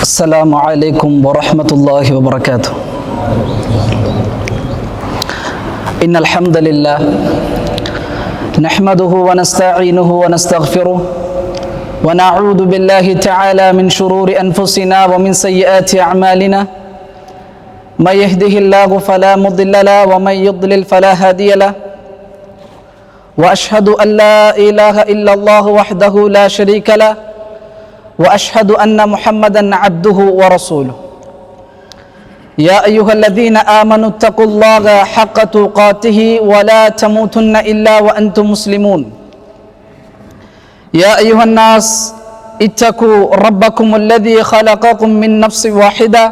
السلام عليكم ورحمة الله وبركاته. إن الحمد لله نحمده ونستعينه ونستغفره ونعوذ بالله تعالى من شرور أنفسنا ومن سيئات أعمالنا. من يهده الله فلا مضل له ومن يضلل فلا هادي له. وأشهد أن لا إله إلا الله وحده لا شريك له وأشهد أن محمدا عبده ورسوله. يا أيها الذين آمنوا اتقوا الله حق تقاته ولا تموتن إلا وأنتم مسلمون. يا أيها الناس اتقوا ربكم الذي خلقكم من نفس واحدة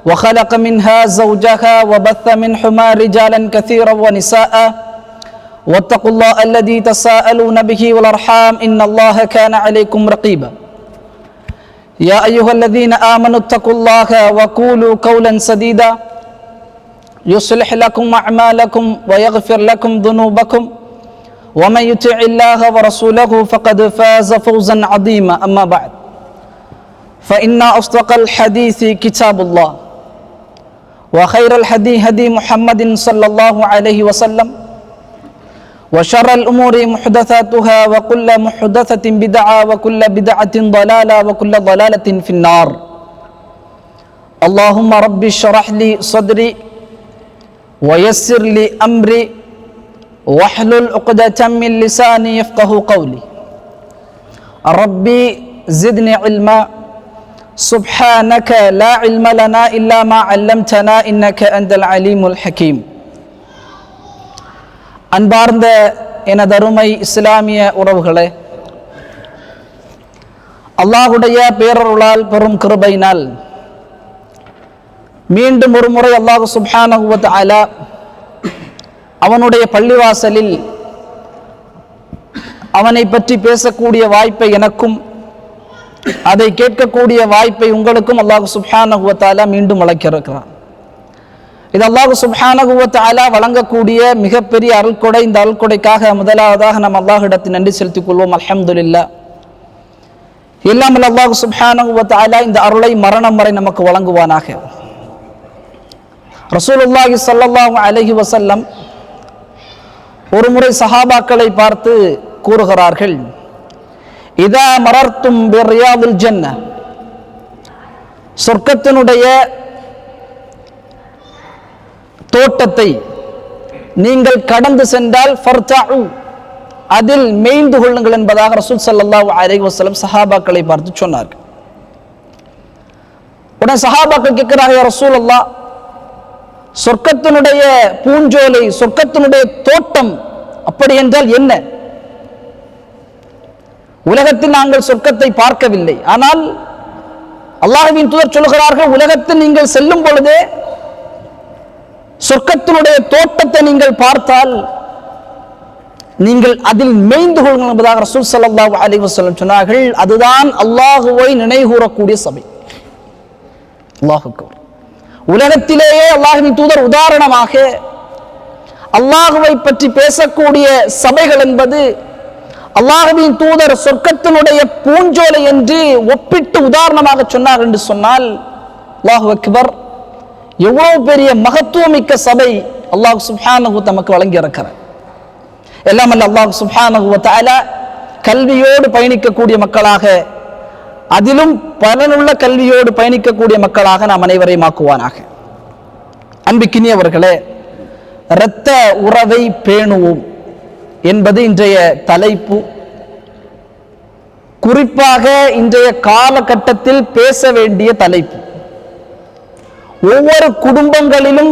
وخلق منها زوجها وبث منهما رجالا كثيرا ونساء واتقوا الله الذي تساءلون به والأرحام إن الله كان عليكم رقيبا. يا أيها الذين آمنوا اتقوا الله وقولوا قولا سديدا يصلح لكم أعمالكم ويغفر لكم ذنوبكم ومن يطع الله ورسوله فقد فاز فوزا عظيما. أما بعد فإن أصدق الحديث كتاب الله وخير الهدي هدي محمد صلى الله عليه وسلم وشر الأمور محدثاتها وكل محدثة بدعة وكل بدعة ضلالة وكل ضلالة في النار. اللهم رب اشرح لي صدري ويسر لي أمري واحلل عقدة من لساني يفقه قولي. ربي زدني علما سبحانك لا علم لنا إلا ما علمتنا إنك أنت العليم الحكيم. அன்பார்ந்த எனதருமை இஸ்லாமிய உறவுகளே, அல்லாஹுடைய பேரருளால் பெரும் கிருபையினால் மீண்டும் ஒரு முறை அல்லாஹ் சுப்ஹானஹு வ தஆலா அவனுடைய பள்ளிவாசலில் அவனை பற்றி பேசக்கூடிய வாய்ப்பை எனக்கும் அதை கேட்கக்கூடிய வாய்ப்பை உங்களுக்கும் அல்லாஹ் சுப்ஹானஹு வ தஆலா மீண்டும் வழங்கியிருக்கிறான். இது அல்லாஹ் சுப்ஹானஹு வ தஆலா வழங்கக்கூடிய மிகப்பெரிய அருள்கொடை. இந்த அருள்கொடைக்காக முதலாவதாக நாம் அல்லாஹ்விடத்தில் நன்றி செலுத்திக் கொள்வோம். அல்ஹம்துலில்லாஹ். இல்லாமல் அல்லாஹ் சுப்ஹானஹு வ தஆலா இந்த அருளை மரணம் வரை நமக்கு வழங்குவானாக. ரசூலுல்லாஹி ஸல்லல்லாஹு அலைஹி வஸல்லம் ஒரு முறை சஹாபாக்களை பார்த்து கூறுகிறார்கள், இதா மரர்தும் பிரியாதில் ஜன்னah, சொர்க்கத்தினுடைய தோட்டத்தை நீங்கள் கடந்து சென்றால் ஃபர்தஉ, அதில் மேய்ந்து கொள்ளுங்கள் என்பதாக ரசூல் ஸல்லல்லாஹு அலைஹி வஸல்லம் சஹாபாக்களை பார்த்து சொன்னார்கள். உடனே சஹாபாக்கள் கேட்கிறார்கள், யா ரசூலல்லாஹ், சொர்க்கத்தினுடைய பூஞ்சோலை, சொர்க்கத்தினுடைய தோட்டம் அப்படி என்றால் என்ன? உலகத்தில் நாங்கள் சொர்க்கத்தை பார்க்கவில்லை, ஆனால் அல்லாஹ்வின் தூதர் சொல்கிறார்கள், உலகத்தில் நீங்கள் செல்லும் பொழுதே சொர்க்கத்தினுடைய தோட்டத்தை நீங்கள் பார்த்தால் நீங்கள் அதில் மேய்ந்து கொள்ளுங்கள் என்பதாக ரசூல் ஸல்லல்லாஹு அலைஹி வஸல்லம் சொன்னார்கள். அதுதான் அல்லாஹுவை நினைவுகூரக்கூடிய சபை. அல்லாஹ் அக்பர். உலகத்திலேயே அல்லாஹ்வின் தூதர் உதாரணமாக அல்லாஹுவை பற்றி பேசக்கூடிய சபைகள் என்பது அல்லாஹ்வின் தூதர் சொர்க்கத்தினுடைய பூஞ்சோலை என்று ஒப்பிட்டு உதாரணமாக சொன்னார் என்று சொன்னால் அல்லாஹ் அக்பர், எவ்வளவு பெரிய மகத்துவமிக்க சபை அல்லாஹ் சுப்ஹானஹு தமக்கு வழங்கி இருக்கிறார். எல்லாம் அல்ல அல்லாஹ் சுப்ஹானஹு வ தஆலா கல்வியோடு பயணிக்கக்கூடிய மக்களாக, அதிலும் பலனுள்ள கல்வியோடு பயணிக்கக்கூடிய மக்களாக நாம் அனைவரையும் ஆக்குவானாக. அன்பிக்கினியவர்களே, இரத்த உறவை பேணுவோம் என்பது இன்றைய தலைப்பு. குறிப்பாக இன்றைய காலகட்டத்தில் பேச வேண்டிய தலைப்பு. ஒவ்வொரு குடும்பங்களிலும்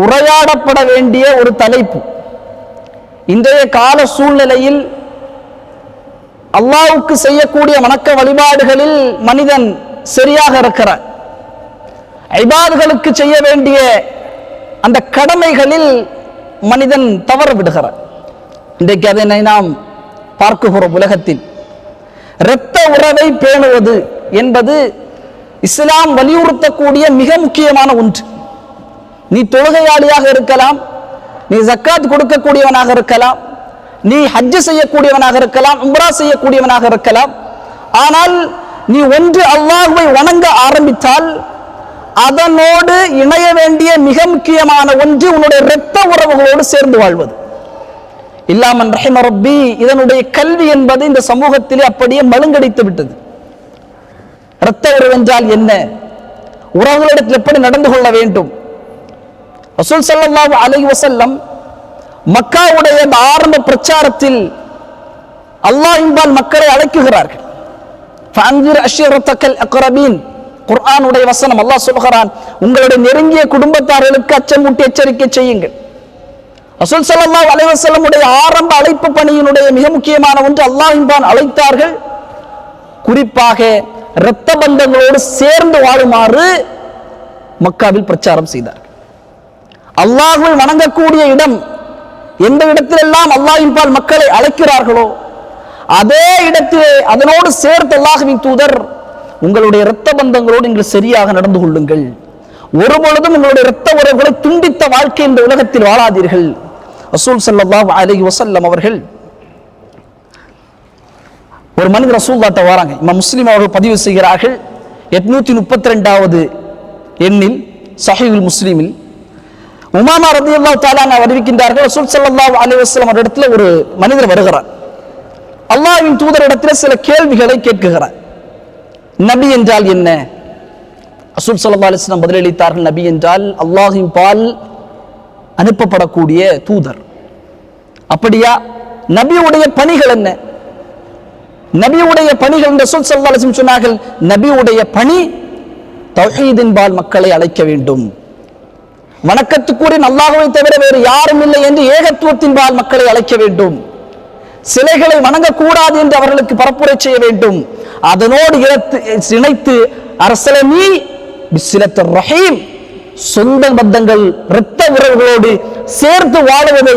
உரையாடப்பட வேண்டிய ஒரு தலைப்பு. இன்றைய கால சூழ்நிலையில் அல்லாஹ்வுக்கு செய்யக்கூடிய வணக்க வழிபாடுகளில் மனிதன் சரியாக இருக்கிறார். இபாதுகளுக்கு செய்ய வேண்டிய அந்த கடமைகளில் மனிதன் தவற விடுகிறார். இன்றைக்கு அதனை நாம் பார்க்குகிறோம். உலகத்தில் இரத்த உறவை பேணுவது என்பது இஸ்லாம் வலியுறுத்தக்கூடிய மிக முக்கியமான ஒன்று. நீ தொழுகையாளியாக இருக்கலாம், நீ ஜக்காத் கொடுக்கக்கூடியவனாக இருக்கலாம், நீ ஹஜ் செய்யக்கூடியவனாக இருக்கலாம், உம்ரா செய்யக்கூடியவனாக இருக்கலாம். ஆனால் நீ ஒன்று அல்லாஹ்வை வணங்க ஆரம்பித்தால் அதனோடு இணைய வேண்டிய மிக முக்கியமான ஒன்று உன்னுடைய இரத்த உறவுகளோடு சேர்ந்து வாழ்வது. இல்லாமன் ரஹிம ரப்பி, இதனுடைய கல்வி என்பது இந்த சமூகத்திலே அப்படியே மழுங்கடித்து விட்டது. இரத்த உறவு என்றால் என்ன, உறவுகளிடத்தில் எப்படி நடந்து கொள்ள வேண்டும்? ரசூல் ஸல்லல்லாஹு அலைஹி வஸல்லம் மக்காவுடைய ஆரம்ப பிரச்சாரத்தில் அல்லாஹ்வின்பால் மக்களை அழைக்குகிறார்கள். ஃபஅன்சிர் அஷீரத்தக்கல் அக்ரபீன், குர்ஆனுடைய வசனம். அல்லாஹ் சொல்கிறான், உங்களுடைய நெருங்கிய குடும்பத்தார்களுக்கு அச்சமூட்டி எச்சரிக்கை செய்யுங்கள். ரசூல் ஸல்லல்லாஹு அலைஹி வஸல்லம் உடைய ஆரம்ப அழைப்பு பணியினுடைய மிக முக்கியமான ஒன்று அல்லாஹ்வின்பால் அழைத்தார்கள். குறிப்பாக இரத்த பந்தங்களோடு சேர்ந்து வாழுமாறு மக்காவில் பிரச்சாரம் செய்தார்கள். அல்லாஹ்வை வணங்கக்கூடிய இடம் எந்த இடத்திலெல்லாம் அல்லாஹ்வின்பால் மக்களை அழைக்கிறார்களோ அதே இடத்திலே அதனோடு சேர்த்து அல்லாஹ்வின் தூதர், உங்களுடைய இரத்த பந்தங்களோடு நீங்கள் சரியாக நடந்து கொள்ளுங்கள், ஒருபொழுதும் உங்களுடைய இரத்த உறவுகளை துண்டித்த வாழ்க்கை இந்த உலகத்தில் வாழாதீர்கள். ரசூல் ஸல்லல்லாஹு அலைஹி வஸல்லம் அவர்கள் ஒரு மனிதர் ரசூலுல்லாஹ்ட்ட வராங்க. இமாம் முஸ்லிம் அவர்கள் பதிவு செய்கிறார்கள் 832வது எண்ணில் ஸஹீஹுல் முஸ்லிமில் உமாமா ரலியல்லாஹு தஆலா அறிவிக்கின்றார்கள், ரசூல் ஸல்லல்லாஹு அலைஹி வஸல்லம் அவரிடத்துல ஒரு மனிதர் வருகிறார். அல்லாஹ்வின் தூதரிடத்தில் சில கேள்விகளை கேட்கிறார். நபி என்றால் என்ன? ரசூல் ஸல்லல்லாஹு அலைஹி வஸல்லம் பதிலளித்தார்கள், நபி என்றால் அல்லாஹ்வின் பால் அனுப்பப்படக்கூடிய தூதர். அப்படியா? நபியுடைய பணிகள் என்ன? நபியுடைய பணிகள் ரசூல் ஸல்லல்லாஹு அலைஹி வஸல்லம் சொன்னார்கள், நபியுடைய பணி தௌஹீதின் பால் மக்களை அழைக்க வேண்டும், வணக்கத்துக்குரிய அல்லாஹ்வை தவிர வேறு யாரும் இல்லை என்று ஏகத்துவத்தின் பால் மக்களை அழைக்க வேண்டும், சிலைகளை வணங்கக்கூடாது என்று அவர்களுக்கு பரப்புரை செய்ய வேண்டும், அதனோடு இணைத்து அரசலமி பிஸ்ஸிலத்துர் ரஹீம், சொந்த பந்தங்கள் இரத்த உறவுகளோடு சேர்த்து வாழுவதை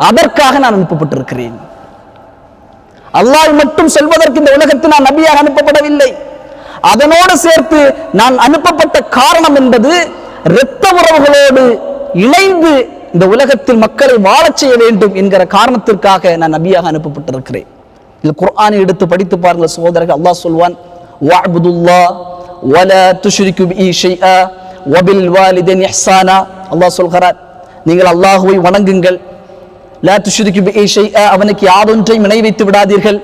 அதற்காக நான் அனுப்பப்பட்டிருக்கிறேன். அல்லாஹ் மட்டும் சொல்வதற்கு இந்த உலகத்தில் நான் நபியாக அனுப்பப்படவில்லை. அதனோடு சேர்த்து நான் அனுப்பப்பட்ட காரணம் என்பது இரத்த உறவுகளோடு இணைந்து இந்த உலகத்தில் மக்களை வாழச் செய்ய வேண்டும் என்கிற காரணத்திற்காக நான் நபியாக அனுப்பப்பட்டிருக்கிறேன். இது குர்ஆனை எடுத்து படித்து பாருங்கள் சகோதரர்கள். அல்லாஹ் சொல்வான், வஅபுதுல்லாஹ் வலா துஷ்ரிகு பிஹி ஷைஆ வபில் வாலிதைன் இஹ்சானா. அல்லாஹ் சொல்கிறார், நீங்கள் அல்லாஹ்வை வணங்குங்கள், லா துஷ்ரிகு பிஹி ஷைஆ, அவனுக்கு யாதொன்றையும் இணை வைத்து விடாதீர்கள்,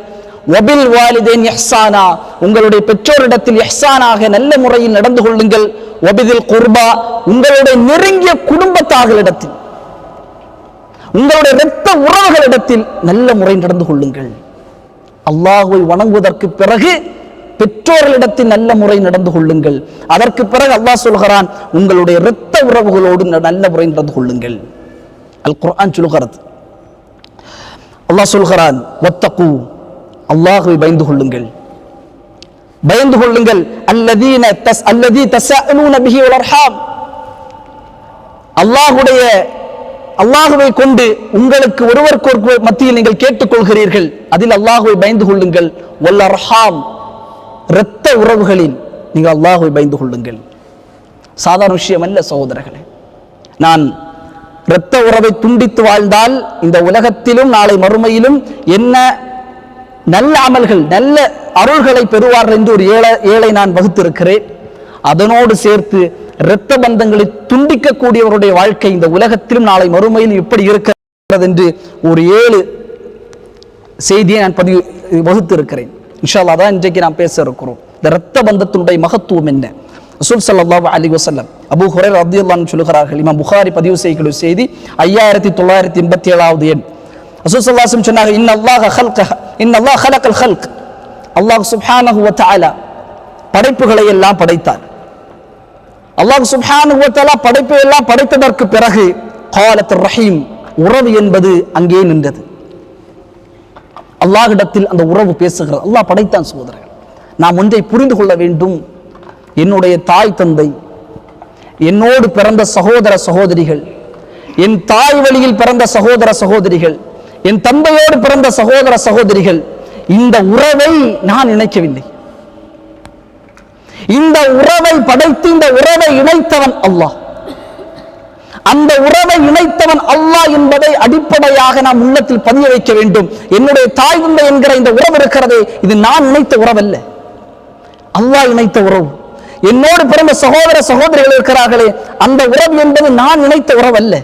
வபில் வாலிதைன் இஹ்சானா, உங்களுடைய பெற்றோரிடத்தில் இஹ்சானாக நல்ல முறையில் நடந்து கொள்ளுங்கள், வபிதில் குர்பா, உங்களுடைய நெருங்கிய குடும்பத்தார்களிடத்தில் உங்களுடைய இரத்த உறவுகளிடத்தில் நல்ல முறை நடந்து கொள்ளுங்கள். அல்லாஹ்வை வணங்குவதற்கு பிறகு பெற்றோர்களிடத்தில் நல்ல முறை நடந்து கொள்ளுங்கள். அதற்கு பிறகு அல்லாஹ் சொல்கிறான், உங்களுடைய இரத்த உறவுகளோடு நல்ல முறை நடந்து கொள்ளுங்கள். அல் குர்ஆன் சொல்கிறது, அல்லாஹ் சொல்கிறான், வத்தகு, அல்லாஹ்வை பயந்து கொள்ளுங்கள், பயந்து கொள்ளுங்கள், அல்லதி தஸஅலூன பிஹி வல் அர்ஹாம், அல்லாஹ்வை கொண்டு உங்களுக்கு ஒருவருக்கு மத்தியில் நீங்கள் கேட்டுக்கொள்கிறீர்கள், அதில் அல்லாஹ்வை பயந்து கொள்ளுங்கள், வல் அர்ஹாம், இரத்த உறவுகளில் நீங்கள் அல்லாஹ்வை பயந்து கொள்ளுங்கள். சாதாரண விஷயம் அல்ல சகோதரர்களே. நான் இரத்த உறவை துண்டித்து வாழ்ந்தால் இந்த உலகத்திலும் நாளை மறுமையிலும் என்ன நல்ல அமல்கள் நல்ல அருள்களை பெறுவார்கள் என்று ஒரு ஏழை நான் வகுத்திருக்கிறேன். அதனோடு சேர்த்து இரத்த பந்தங்களை துண்டிக்கக்கூடியவருடைய வாழ்க்கை இந்த உலகத்திலும் நாளை மறுமையில் எப்படி இருக்கிறது என்று ஒரு 7 செய்தியை நான் வகுத்திருக்கிறேன். இன்ஷா அல்லாஹ் தான் இன்றைக்கு நாம் பேச இருக்கிறோம். இந்த இரத்த பந்தத்தினுடைய மகத்துவம் என்ன? ரசூல் ஸல்லல்லாஹு அலைஹி வஸல்லம் அபூ ஹுரைரா ரலியல்லாஹு அன்ஹு சொல்கிறார்கள், இமாம் புகாரி பதிவு செய்யக்கூடிய செய்தி 5987வது எண். ரசூல் ஸல்லல்லாஹு அலைஹி வஸல்லம் சொன்னார்கள், இன்னல்லாஹ் ஹலகல் ஹல்க், அல்லாஹ் சுப்ஹானஹு வ தஆலா படைப்புகளை எல்லாம் படைத்தார். அல்லாஹ் சுப்ஹானஹு வ தஆலா படைப்பை எல்லாம் படைத்ததற்கு பிறகு காலத்துர் ரஹீம், உறவு என்பது அங்கே நின்றது. அல்லாஹ்விடத்தில் அந்த உறவு பேசுகிறது. அல்லாஹ் படைத்தான் சகோதரர்கள். நாம் ஒன்றை புரிந்து கொள்ள வேண்டும், என்னுடைய தாய் தந்தை, என்னோடு பிறந்த சகோதர சகோதரிகள், என் தாய் வழியில் பிறந்த சகோதர சகோதரிகள், என் தந்தையோடு பிறந்த சகோதர சகோதரிகள், இந்த உறவை நான் இணைக்கவில்லை. இந்த உறவை படைத்து இந்த உறவை இணைத்தவன் அல்லாஹ். அந்த உறவை இணைத்தவன் அல்லாஹ் என்பதை அடிப்படையாக நாம் உள்ளத்தில் பதிய வைக்க வேண்டும். என்னுடைய தாய் தந்தை என்கிற இந்த உறவு இருக்கிறதே, இது நான் இணைத்த உறவல்ல. அல்லாஹ் இணைத்த உறவு. என்னோடு பிறந்த சகோதர சகோதரிகள் இருக்கிறார்களே, அந்த உறவு என்பது நான் இணைத்த உறவு அல்ல,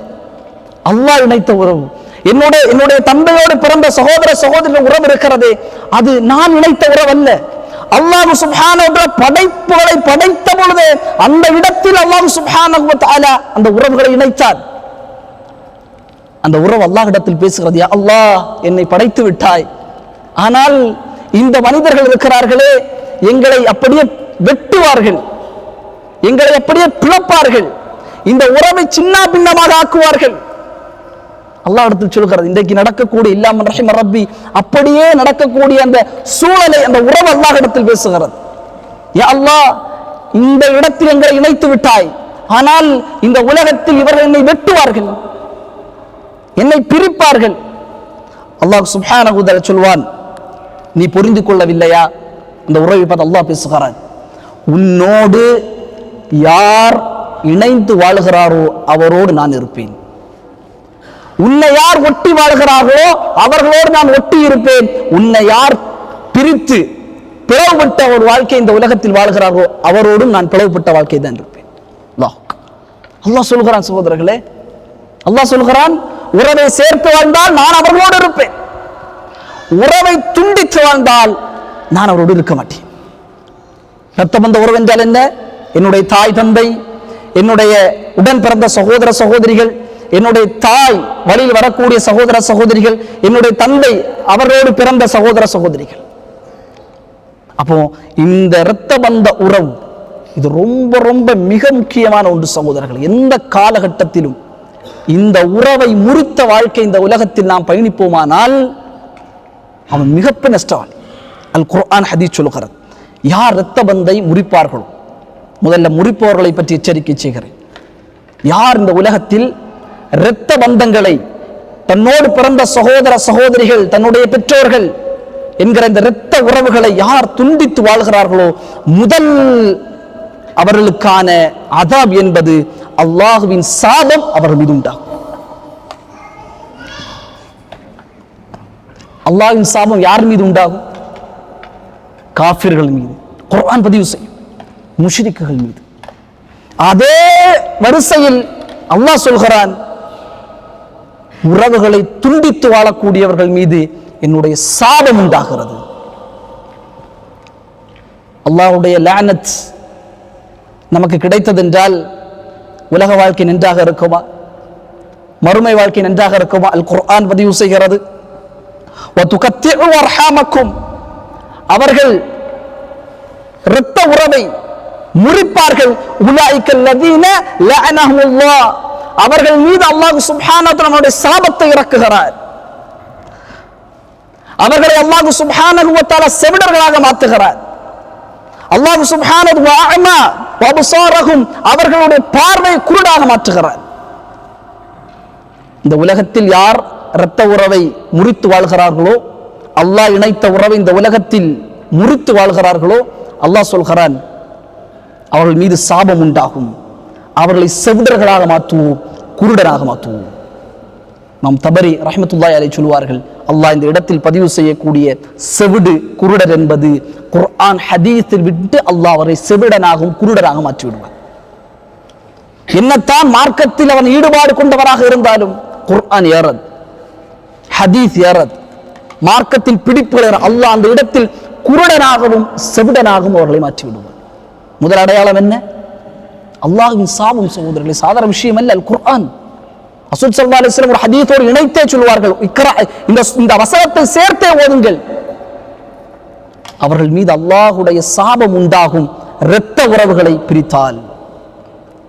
அல்லாஹ் இணைத்த உறவு. என்னுடைய தந்தையோடு பிறந்த சகோதர சகோதரிகள் உறவு இருக்கிறதே, அது நான் இணைத்த உறவு அல்ல. அல்லாஹ் சுப்ஹானஹு வ தஆலா படைப்புகளை படைத்த பொழுது அந்த இடத்தில் அல்லாஹ் சுப்ஹானஹு வ தஆலா அந்த உறவுகளை இணைத்தார். அந்த உறவு அல்லாஹ்விடத்தில் பேசுகிறது, யா அல்லாஹ், என்னை படைத்து விட்டாய், ஆனால் இந்த மனிதர்கள் இருக்கிறார்களே, எங்களை அப்படியே வெட்டுவார்கள், எங்களை அப்படியே பிளப்பார்கள், இந்த உறவை சின்ன பின்னமாக ஆக்குவார்கள். அல்லாஹ் இடத்தில் சொல்கிறது, இன்றைக்கு நடக்கக்கூடிய இல்லாமல் ரஹிம ரப்பி அப்படியே நடக்கக்கூடிய அந்த சூழலை அந்த உறவு அல்லாஹ் இடத்தில் பேசுகிறது. யா அல்லாஹ், இந்த இடத்தில் எங்களை இணைத்து விட்டாய், ஆனால் இந்த உலகத்தில் இவர்கள் என்னை வெட்டுவார்கள், என்னை பிரிப்பார்கள். அல்லாஹ் சுப்ஹானஹு வ தஆலா சொல்வான், நீ புரிந்து கொள்ளவில்லையா? இந்த உறவை பார்த்து அல்லாஹ் பேசுகிறான், உன்னோடு யார் இணைந்து வாழுகிறாரோ அவரோடு நான் இருப்பேன், உன்னை யார் ஒட்டி வாழ்கிறார்களோ அவர்களோடு நான் ஒட்டி இருப்பேன், உன்னை யார் பிரித்து பிளவுபட்ட ஒரு வாழ்க்கை இந்த உலகத்தில் வாழ்கிறார்களோ அவரோடும் நான் பிளவுபட்ட வாழ்க்கை தான் இருப்பேன். அல்லாஹ் சொல்கிறான், சகோதரர்களே, அல்லாஹ் சொல்கிறான், உறவை சேர்த்து வாழ்ந்தால் நான் அவர்களோடு இருப்பேன், உறவை துண்டித்து வாழ்ந்தால் நான் அவரோடு இருக்க மாட்டேன். ரத்தபந்த உறவு என்றால் என்ன? என்னுடைய தாய் தந்தை, என்னுடைய உடன் பிறந்த சகோதர சகோதரிகள், என்னுடைய தாய் வழியில் வரக்கூடிய சகோதர சகோதரிகள், என்னுடைய தந்தை அவரோடு பிறந்த சகோதர சகோதரிகள். அப்போ இந்த இரத்தபந்த உறவு இது ரொம்ப ரொம்ப மிக முக்கியமான ஒன்று சகோதரர்கள். எந்த காலகட்டத்திலும் இந்த உறவை முறித்த வாழ்க்கை இந்த உலகத்தில் நாம் பயணிப்போமானால் அவன் மிகப்பெரிய நஷ்டவாளி. அல் குர்ஆன் ஹதீஸ் சொல்லுகிறது, யார் இரத்த பந்தை முறிப்பார்களோ, முதல்ல முறிப்பவர்களை பற்றி எச்சரிக்கை செய்கிறேன். யார் இந்த உலகத்தில் இரத்த பந்தங்களை, தன்னோடு பிறந்த சகோதர சகோதரிகள், தன்னுடைய பெற்றோர்கள் என்கிற இந்த இரத்த உறவுகளை யார் துண்டித்து வாழ்கிறார்களோ, முதல் அவர்களுக்கான அதாப் என்பது அல்லாஹுவின் சாபம் அவர்கள் மீது உண்டாகும். அல்லாஹ்வின் சாபம் யார் மீது உண்டாகும்? காஃபிர்கள் மீது. குர்ஆன் பதிவு செய்யும் முஷ்ரிக்குகள் மீது. அதே வரிசையில் அல்லாஹ் சொல்கிறான், உறவுகளை துண்டித்து வாழக்கூடியவர்கள் மீது என்னுடைய சாபம் உண்டாகிறது. அல்லாஹ்வுடைய லஅனத் நமக்கு கிடைத்ததென்றால் உலக வாழ்க்கை நன்றாக இருக்குமா? மறுமை வாழ்க்கை நன்றாக இருக்குமா? அல் குர்ஆன் பதிவு செய்கிறது, வதுகத்திஉ அர்ஹாமக்கும், அவர்கள் இரத்த உறவை முறிப்பார்கள். உலாயிக்கல் லதீன லஅனஹுல்லாஹ், அவர்கள் மீது அல்லாஹ் சுப்ஹானஹு வ தஆலா சாபத்தை இறக்குகிறார். அவர்களை அல்லாஹ் சுப்ஹானஹு வ தஆலா செவிடர்களாக மாற்றுகிறார். அல்லாஹ் சுப்ஹானஹு வ அஅமா வ அப்சாரஹும், அவர்களுடைய பார்வை குருடாக மாற்றுகிறார். இந்த உலகத்தில் யார் இரத்த உறவை முறித்து வாழ்கிறார்களோ, அல்லாஹ் இணைத்த உறவை இந்த உலகத்தில் முறித்து வாழ்கிறார்களோ, அல்லாஹ் சொல்கிறான், அவர்கள் மீது சாபம் உண்டாகும், அவர்களை செவிடர்களாக மாற்றுவோம், குருடராக மாற்றுவோம். நாம் தபரி ரஹ்மத்துல்லாஹி அலைஹி சொல்வார்கள், அல்லாஹ் இந்த இடத்தில் பதிவு செய்யக்கூடிய செவிடு குருடர் என்பது குர்ஆன் ஹதீஸில் விட்டு அல்லாஹ் அவரை செவிடனாகவும் குருடராக மாற்றி விடுவார். என்னத்தான் மார்க்கத்தில் அவன் ஈடுபாடு கொண்டவராக இருந்தாலும் குர்ஆன் ஏறது, ஹதீஸ் ஏறது, மார்க்கத்தின் பிடிப்புகள், அல்லாஹ் அந்த இடத்தில் குருடனாகவும் செவிடனாகவும் அவர்களை மாற்றி விடுவார். முதல் அடையாளம் என்ன? அல்லாஹ்வின் சாபம் சகோதரர்களே, சாதாரண விஷயம் அல்ல. அல் குர்ஆன் ரசூல் ஸல்லல்லாஹு அலைஹி வஸல்லம் ஒரு ஹதீஸோடு இணைத்தே சொல்வார்கள், இந்த வசனத்தை சேர்த்தே ஓதுங்கள், அவர்கள் மீது அல்லாஹ்வுடைய சாபம் உண்டாகும் இரத்த உறவுகளை பிரித்தால்.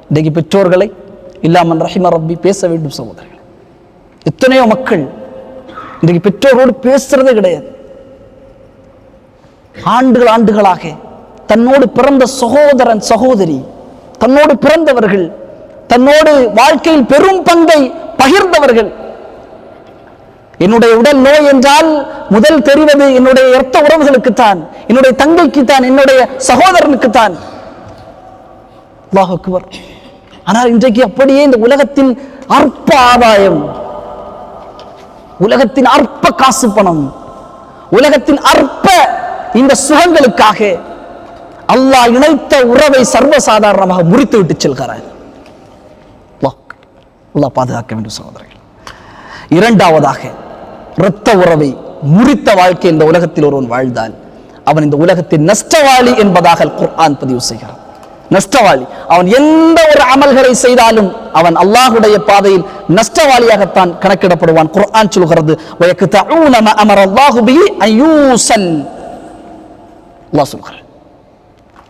இன்றைக்கு பெற்றோர்களை இல்லாமன் ரஹிம ரப்பி பேச வேண்டும் சகோதரர்கள். எத்தனையோ மக்கள் இன்றைக்கு பெற்றோரோடு பேசுறதே கிடையாது. ஆண்டுகளாக தன்னோடு பிறந்த சகோதரன் சகோதரி, தன்னோடு பிறந்தவர்கள், தன்னோடு வாழ்க்கையில் பெரும் பங்கை பகிர்ந்தவர்கள், என்னுடைய உடல் நோய் என்றால் முதல் தெரிவது என்னுடைய இரத்த உறவுகளுக்குத்தான், என்னுடைய தங்கைக்குத்தான், என்னுடைய சகோதரனுக்குத்தான். அல்லாஹ் அக்பர். ஆனால் இன்றைக்கு அப்படியே இந்த உலகத்தின் அற்ப ஆதாயம், உலகத்தின் அற்ப காசு பணம், உலகத்தின் அற்ப இந்த சுகங்களுக்காக அல்லாஹ் இணைத்த உறவை சர்வசாதாரணமாக முறித்து விட்டு செல்கிறார். அல்லாஹ் பாதுகாக்க வேண்டும் சகோதரர்கள். இரண்டாவதாக, இரத்த உறவை முறித்த வாழ்க்கை இந்த உலகத்தில் ஒருவன் வாழ்ந்தால் அவன் இந்த உலகத்தின் நஷ்டவாளி என்பதாக குர்ஆன் பதிவு செய்கிறான். நஷ்டவாளி. அவன் எந்த ஒரு அமல்களை செய்தாலும் அவன் அல்லாஹ்வுடைய பாதையில் நஷ்டவாளியாகத்தான் கணக்கிடப்படுவான். குர்ஆன் சொல்கிறது, வயக்தஊன மா அமரல்லாஹு பிஹி அய்யூசல். அல்லாஹ் சொல்கிறார்,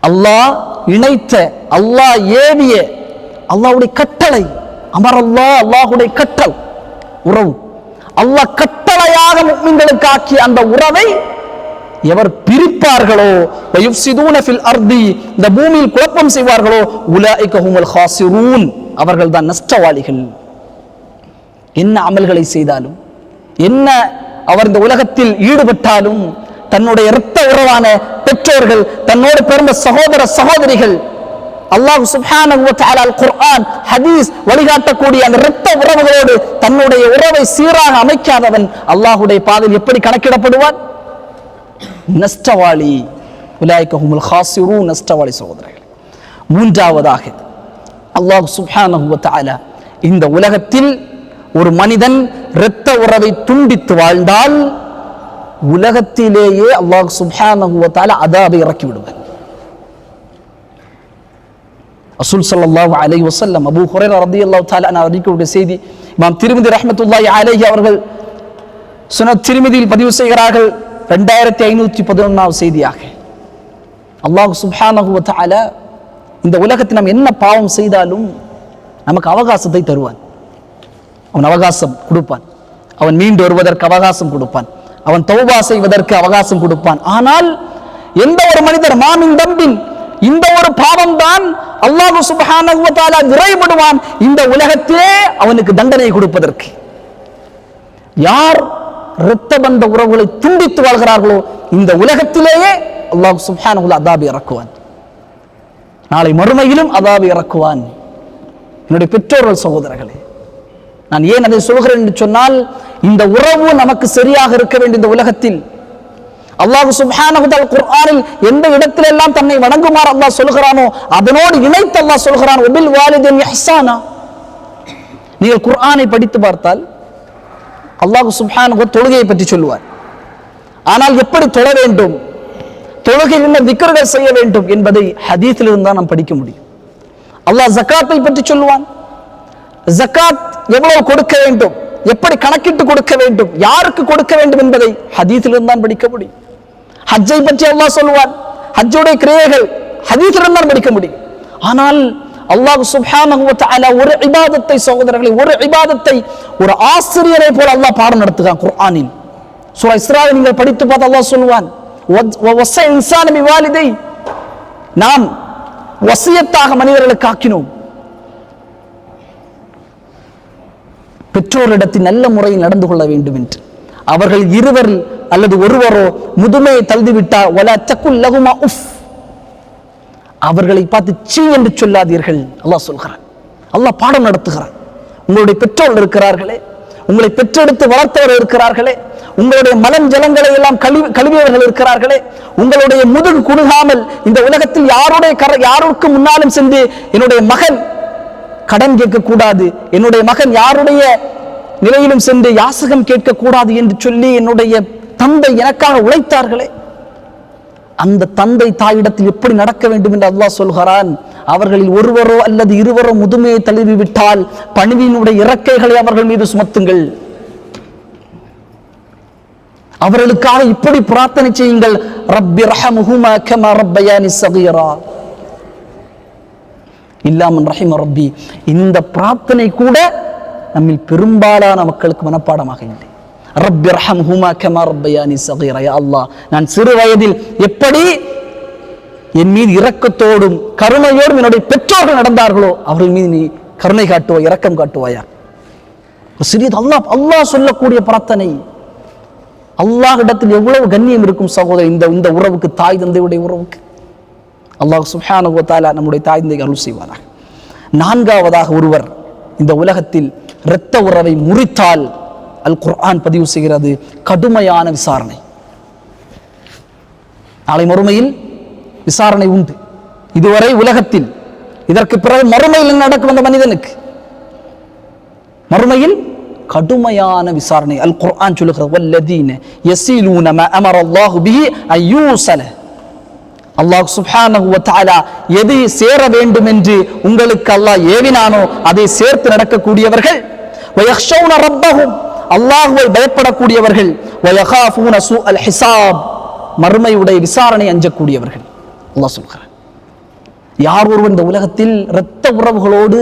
அல்லாஹ் இணைத்த, அல்லாஹ் ஏவிய, அல்லாஹ்வுடைய கட்டளை, அமரல்லாஹ், அல்லாஹ்வுடைய கட்டளை உறவு, அல்லாஹ் கட்டளையாக முஃமின்களுக்கு ஆக்கிய அந்த உறவை எவர் பிரிப்பார்களோ, வயுஃப்ஸிதூன ஃபில் அர்தி, இந்த பூமியில் குழப்பம் செய்வார்களோ, உலாயிக ஹுமுல் ஹாஸிரூன், அவர்கள் தான் நஷ்டவாளிகள். என்ன அமல்களை செய்தாலும், என்ன அவர் இந்த உலகத்தில் ஈடுபட்டாலும், தன்னுடைய இரத்த உறவான பெற்றோர்கள், தன்னோடு பிறந்த சகோதர சகோதரிகள், அல்லாஹ் சுப்ஹானஹு வ தஆலா குர்ஆன் ஹதீஸ் வழிகாட்டக்கூடிய அந்த இரத்த உறவுகளோடு தன்னுடைய உறவை சீராக அமைக்காதவன் அல்லாஹ்வுடைய பாதையில் எப்படி கணக்கிடப்படுவான்? நஷ்டவாளி. உலாயிக ஹுமுல் ஹாஸிரூன், நஷ்டவாளி சகோதரர்கள். மூன்றாவதாக, அல்லாஹ் சுப்ஹானஹு வ தஆலா இந்த உலகத்தில் ஒரு மனிதன் இரத்த உறவை துண்டித்து வாழ்ந்தால் உலகத்திலேயே அல்லாஹ் சுப்ஹானஹு வ தஆலா அதாபை இறக்கி விடுவார். ரசூல் ஸல்லல்லாஹு அலைஹி வஸல்லம் அபூ ஹுரைரா ரலியல்லாஹு தஆலா அன்ஹு அறிவிக்கக்கூடிய செய்தி, இமாம் திர்மிதி ரஹ்மத்துல்லாஹி அலைஹி அவர்கள் சுனத் திர்மிதியில் பதிவு செய்கிறார்கள், 2511வது செய்தியாக. அல்லாஹ் சுப்ஹானஹு வ தஆலா இந்த உலகத்தில் நாம் என்ன பாவம் செய்தாலும் நமக்கு அவகாசத்தை தருவான். அவன் அவகாசம் கொடுப்பான். அவன் மீண்டு வருவதற்கு அவகாசம் கொடுப்பான். அவன் தௌபா செய்வதற்கு அவகாசம் கொடுப்பான். ஆனால் எந்த ஒரு மனிதர் மாமின் தம்பின், இந்த ஒரு பாவம் தான் அல்லாஹ் சுப்ஹானஹு வ தஆலா விரைவிடுவான் இந்த உலகத்திலே அவனுக்கு தண்டனை கொடுப்பதற்கு. யார் இரத்த பந்த உறவுகளை துண்டித்து வாழ்கிறார்களோ இந்த உலகத்திலேயே அல்லாஹ் சுப்ஹானஹு வ தஆலா அதாபை இறக்குவான். நாளை மறுமையிலும் அதாபை இறக்குவான். என்னுடைய பெற்றோர்கள் சகோதரர்களே, நான் ஏன் அதை சொல்கிறேன் என்று சொன்னால், இந்த உறவு நமக்கு சரியாக இருக்க வேண்டிய இந்த உலகத்தில் அல்லாஹ் சுப்ஹானஹு வ தஆலா குர்ஆனில் எந்த இடத்தில் எல்லாம் தன்னை வணங்குமாறு அல்லாஹ் சொல்கிறானோ அதனோடு இணைத்து அல்லாஹ் சொல்கிறான், வபில் வாலிதைன் இஹ்சானா. நீங்கள் குர்ஆனை படித்து பார்த்தால் அல்லாஹ் சுப்ஹானஹு வ தஆலா தொழுகையை பற்றி சொல்லுவார். ஆனால் எப்படி தொழ வேண்டும், தொழுகையில் என்ன திக்ர்கள் செய்ய வேண்டும் என்பதை ஹதீஸில் இருந்து தான் நாம் படிக்க முடியும். அல்லாஹ் ஜகாத்தை பற்றி சொல்லுவான். ஜகாத் எவ்வளவு கொடுக்க வேண்டும், எப்படி கணக்கிட்டு கொடுக்க வேண்டும், யாருக்கு கொடுக்க வேண்டும் என்பதை ஹதீஸில் இருந்து தான் படிக்க முடியும். ஹஜ்ஜை பற்றி அல்லாஹ் சொல்லுவான். ஹஜ்ஜுடைய கிரியைகள் ஹதீஸில் இருந்து தான் படிக்க முடியும். ஆனால் அல்லாஹ் சுப்ஹானஹு வ தஆலா ஒரு இபாதத்தை சகோதரர்களை, ஒரு இபாதத்தை ஒரு ஆசிரியரை போல அல்லாஹ் பாடம் நடத்துகிறான் குர்ஆனில். சூரா இஸ்ராவை நீங்கள் படித்து பார்த்து அல்லாஹ் சொல்லுவான், வஸ இன்சான பிவாலிதை, நாம் வசியத்தாக மனிதர்களுக்கு ஆக்கினோம், பெற்றோரிடத்தில் நல்ல முறையில் நடந்து கொள்ள வேண்டும் என்று. அவர்கள் இருவர் அல்லது ஒருவரோ முதுமையை தள்ளிவிட்டால் வலா தகுல் லஹுமா உஃப், அவர்களை பார்த்து சீ என்று சொல்லாதீர்கள் அல்லாஹ் சொல்கிறான். அல்லாஹ் பாடம் நடத்துகிறான். உங்களுடைய பெற்றோர்கள் இருக்கிறார்களே, உங்களை பெற்றெடுத்து வளர்த்தவர்கள் இருக்கிறார்களே, உங்களுடைய மலம் ஜலங்களை எல்லாம் கழுவியவர்கள் இருக்கிறார்களே, உங்களுடைய முதுகு குடுகாமல் இந்த உலகத்தில் யாருக்கு முன்னாலும் சென்று என்னுடைய மகன் கடன் கேட்கக்கூடாது, என்னுடைய மகன் யாருடைய நிலையிலும் சென்று யாசகம் கேட்கக்கூடாது என்று சொல்லி என்னுடைய தந்தை எனக்காக உழைத்தார்களே, அந்த தந்தை தாயிடத்தில் எப்படி நடக்க வேண்டும் என்று அல்லாஹ் சொல்கிறான். அவர்களில் ஒருவரோ அல்லது இருவரோ முதுமையை தழுவி விட்டால் பணிவினுடைய இறக்கைகளை அவர்கள் மீது சுமத்துங்கள், அவர்களுக்காக இப்படி பிரார்த்தனை செய்யுங்கள், ரப்பி ரஹமுஹுமா கமா ரப்பயானி ஸகீரா இல்லாமன் ரஹிம ரப்பி. இந்த பிரார்த்தனை கூட நம்மில் பெரும்பாலான மக்களுக்கு மனப்பாடமாக இல்லை. ரப்பி ரஹம்ஹுமா கமா ரப்பயானி ஸகீரா, யா அல்லாஹ், நான் சிறு வயதில் எப்படி என் மீது இரக்கத்தோடும் கருணையோடும் என்னுடைய பெற்றோர்கள் நடந்தார்களோ அவர்கள் மீது நீ கருணை காட்டுவாய், இரக்கம் காட்டுவாயா. சிறியது அல்லாஹ் சொல்லக்கூடிய பிரார்த்தனை. அல்லாஹ் இடத்தில் எவ்வளவு கண்ணியம் இருக்கும் சகோதரர் இந்த உறவுக்கு, தாய் தந்தையுடைய உறவுக்கு. அல்லாஹ் சுப்ஹானஹு வ தஆலா நம்முடைய தாய் தந்தை அருள் செய்வாராக. நான்காவதாக, ஒருவர் இந்த உலகத்தில் இரத்த உறவை முறித்தால் அல் குர்ஆன் பதிவு செய்கிறது கடுமையான விசாரணை. நாளை மறுமையில் விசாரணை உண்டு. இதுவரை உலகத்தில். இதற்கு பிறகு மறுமையில் நடக்கும் அந்த மனிதனுக்கு. மறுமையில் கடுமையான விசாரணை. அல் குர்ஆன் சொல்லுகிறது, வல்லதீன யஸீலூன மா அமரல்லாஹு பிஹி அய்யூஸல. அல்லாஹ் சுப்ஹானஹு வ தஆலா எதை சேர வேண்டும் என்று உங்களுக்கு அல்லாஹ் ஏவினானோ அதை சேர்த்து நடக்கக்கூடியவர்கள். வயக்ஷௌன ரப்பஹும், அல்லாஹ்வை பயப்படக்கூடியவர்கள். வயகாஃபூன சூஅல் ஹிசாப், மறுமையுடைய விசாரணை அஞ்சக்கூடியவர்கள். அல்லாஹ் சொல்கிறார், யார் ஒருவர் இந்த உலகத்தில் இரத்த உறவுகளோடு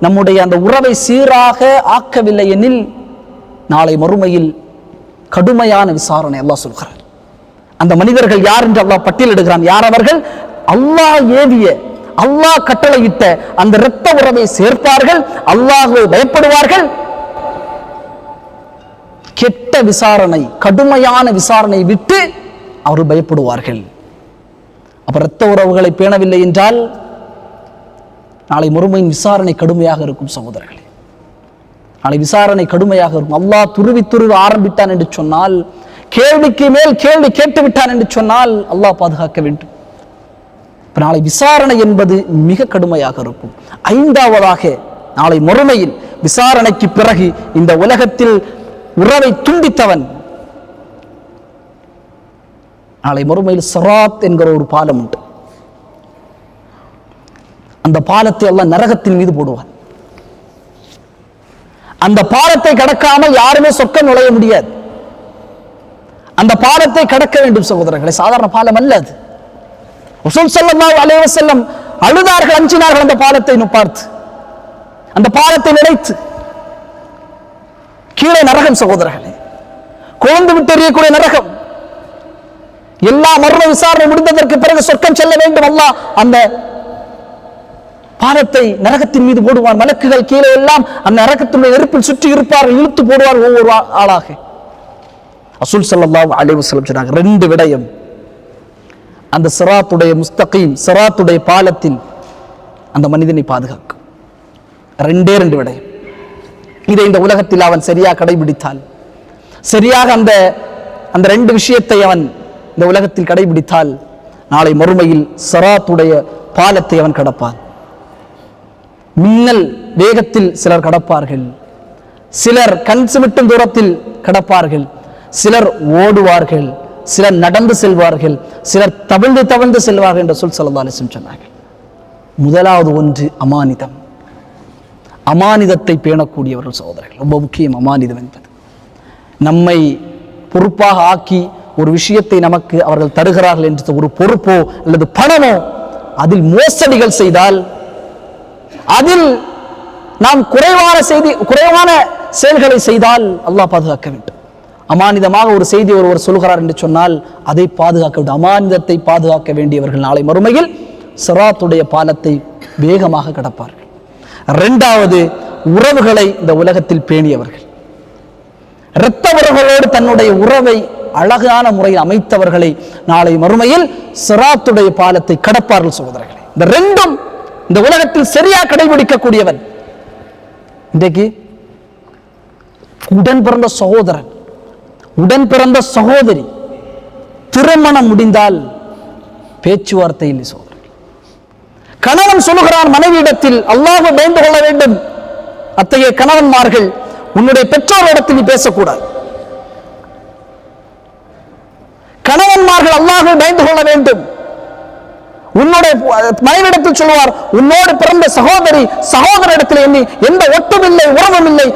நம்முடைய அந்த உறவை சீராக ஆக்கவில்லை எனில் நாளை மறுமையில் கடுமையான விசாரணை. அல்லாஹ் சொல்கிறார். அந்த மனிதர்கள் யார் என்று அல்லாஹ் பட்டியலிடுகிறான். யார் அவர்கள்? அல்லாஹ் ஏவிய, அல்லாஹ் கட்டளையிட்ட அந்த இரத்த உறவை சேர்ப்பார்கள், அல்லாஹ்வை பயப்படுவார்கள். கெட்ட விசாரணை, கடுமையான விசாரணை விட்டு அவர்கள் பயப்படுவார்கள். அப்ப இரத்த உறவுகளை பேணவில்லை என்றால் நாளை மறுமையின் விசாரணை கடுமையாக இருக்கும் சகோதரர்களே. நாளை விசாரணை கடுமையாக இருக்கும். அல்லாஹ் துருவி துருவி ஆரம்பித்தான் என்று சொன்னால், கேள்விக்கு மேல் கேள்வி கேட்டு விட்டான் என்று சொன்னால் அல்லாஹ் பாதுகாக்க வேண்டும். நாளை விசாரணை என்பது மிக கடுமையாக இருக்கும். ஐந்தாவதாக, நாளை மறுமையில் விசாரணைக்கு பிறகு இந்த உலகத்தில் உறவை துண்டித்தவன், நாளை மறுமையில் சிராத் என்கிற ஒரு பாலம் உண்டு. அந்த பாலத்தை அல்லாஹ் நரகத்தின் மீது போடுவான். அந்த பாலத்தை கடக்காமல் யாருமே சொர்க்கம் நுழைய முடியாது. அந்த பாலத்தை கடக்க வேண்டும் சகோதரர்களே. சாதாரண பாலம் அல்ல அது. ரசூல் ஸல்லல்லாஹு அலைஹி வஸல்லம் அழுதார்கள், அஞ்சினார்கள் அந்த பாலத்தை பார்த்து. அந்த பாலத்தை நினைத்து கீழே நரகம் சகோதரர்களே, கொழுந்து விட்டு எறியக்கூடிய நரகம். எல்லா மரண விசாரணை முடிந்ததற்கு பிறகு சொர்க்கம் செல்ல வேண்டும். அல்லாஹ் அந்த பாலத்தை நரகத்தின் மீது போடுவான். மலக்குகள் கீழே எல்லாம் அந்த நரகத்தினுடைய நெருப்பில் சுற்றி இருப்பார்கள், இழுத்து போடுவார்கள் ஒவ்வொரு ஆளாக. ரசூல் ஸல்லல்லாஹு அலைஹி வஸல்லம் சொன்னாங்க, ரெண்டு விடயம் அந்த சிராத்துடைய முஸ்தகீம், சிராத்துடைய பாலத்தில் அந்த மனிதனை பாதுகாக்கும். ரெண்டே ரெண்டு விடயம். இதை இந்த உலகத்தில் அவன் சரியாக கடைபிடித்தால், சரியாக அந்த ரெண்டு விஷயத்தை அவன் இந்த உலகத்தில் கடைபிடித்தால் நாளை மறுமையில் சிராத்துடைய பாலத்தை அவன் கடப்பான். மின்னல் வேகத்தில் சிலர் கடப்பார்கள், சிலர் கண் சிமிட்டும் தூரத்தில் கடப்பார்கள், சிலர் ஓடுவார்கள், சிலர் நடந்து செல்வார்கள், சிலர் தவழ்ந்து தவழ்ந்து செல்வார்கள் என்று ஸல்லல்லாஹு அலைஹி வஸல்லம் சொன்னார்கள். முதலாவது ஒன்று அமானிதம். அமானிதத்தை பேணக்கூடியவர்கள் சகோதரர்கள், ரொம்ப முக்கியம் அமானிதம் என்பது. நம்மை பொறுப்பாக ஆக்கி ஒரு விஷயத்தை நமக்கு அவர்கள் தருகிறார்கள் என்று ஒரு பொறுப்போ அல்லது பணமோ, அதில் மோசடிகள் செய்தால், அதில் நாம் குறைவான செயல்களை செய்தால் அல்லாஹ் பாதுகாக்க வேண்டும். அமானிதமாக ஒரு செய்தி ஒருவர் சொல்கிறார் என்று சொன்னால் அதை பாதுகாக்க வேண்டும். அமானிதத்தை பாதுகாக்க வேண்டியவர்கள் நாளை மறுமையில் சிராத்துடைய பாலத்தை வேகமாக கடப்பார்கள். இரண்டாவது, உறவுகளை இந்த உலகத்தில் பேணியவர்கள், இரத்த உறவுகளோடு தன்னுடைய உறவை அழகான முறையில் அமைத்தவர்களை நாளை மறுமையில் சிராத்துடைய பாலத்தை கடப்பார்கள் சகோதரர்களே. இந்த ரெண்டும் இந்த உலகத்தில் சரியாக கடைபிடிக்கக்கூடியவன். இன்றைக்கு உடன் பிறந்த சகோதரன், உடன் பிறந்த சகோதரி திருமணம் முடிந்தால் பேச்சுவார்த்தை இல்லை சகோதரர். கணவன் சொல்லுகிறான் மனைவியிடத்தில், அல்லாஹ்வை பயந்து கொள்ள வேண்டும். அத்தகைய கணவன்மார்கள் உன்னுடைய பெற்றோரிடத்தில் நீ பேசக்கூடாது. கணவன்மார்கள் அல்லாஹ்வை பயந்து கொள்ள வேண்டும். உன்னுடைய மனைவிடத்தில் சொல்லுவார், உன்னோடு பிறந்த சகோதரிடத்தில் எண்ணி எந்த ஒட்டும் இல்லை, உறவும் இல்லை.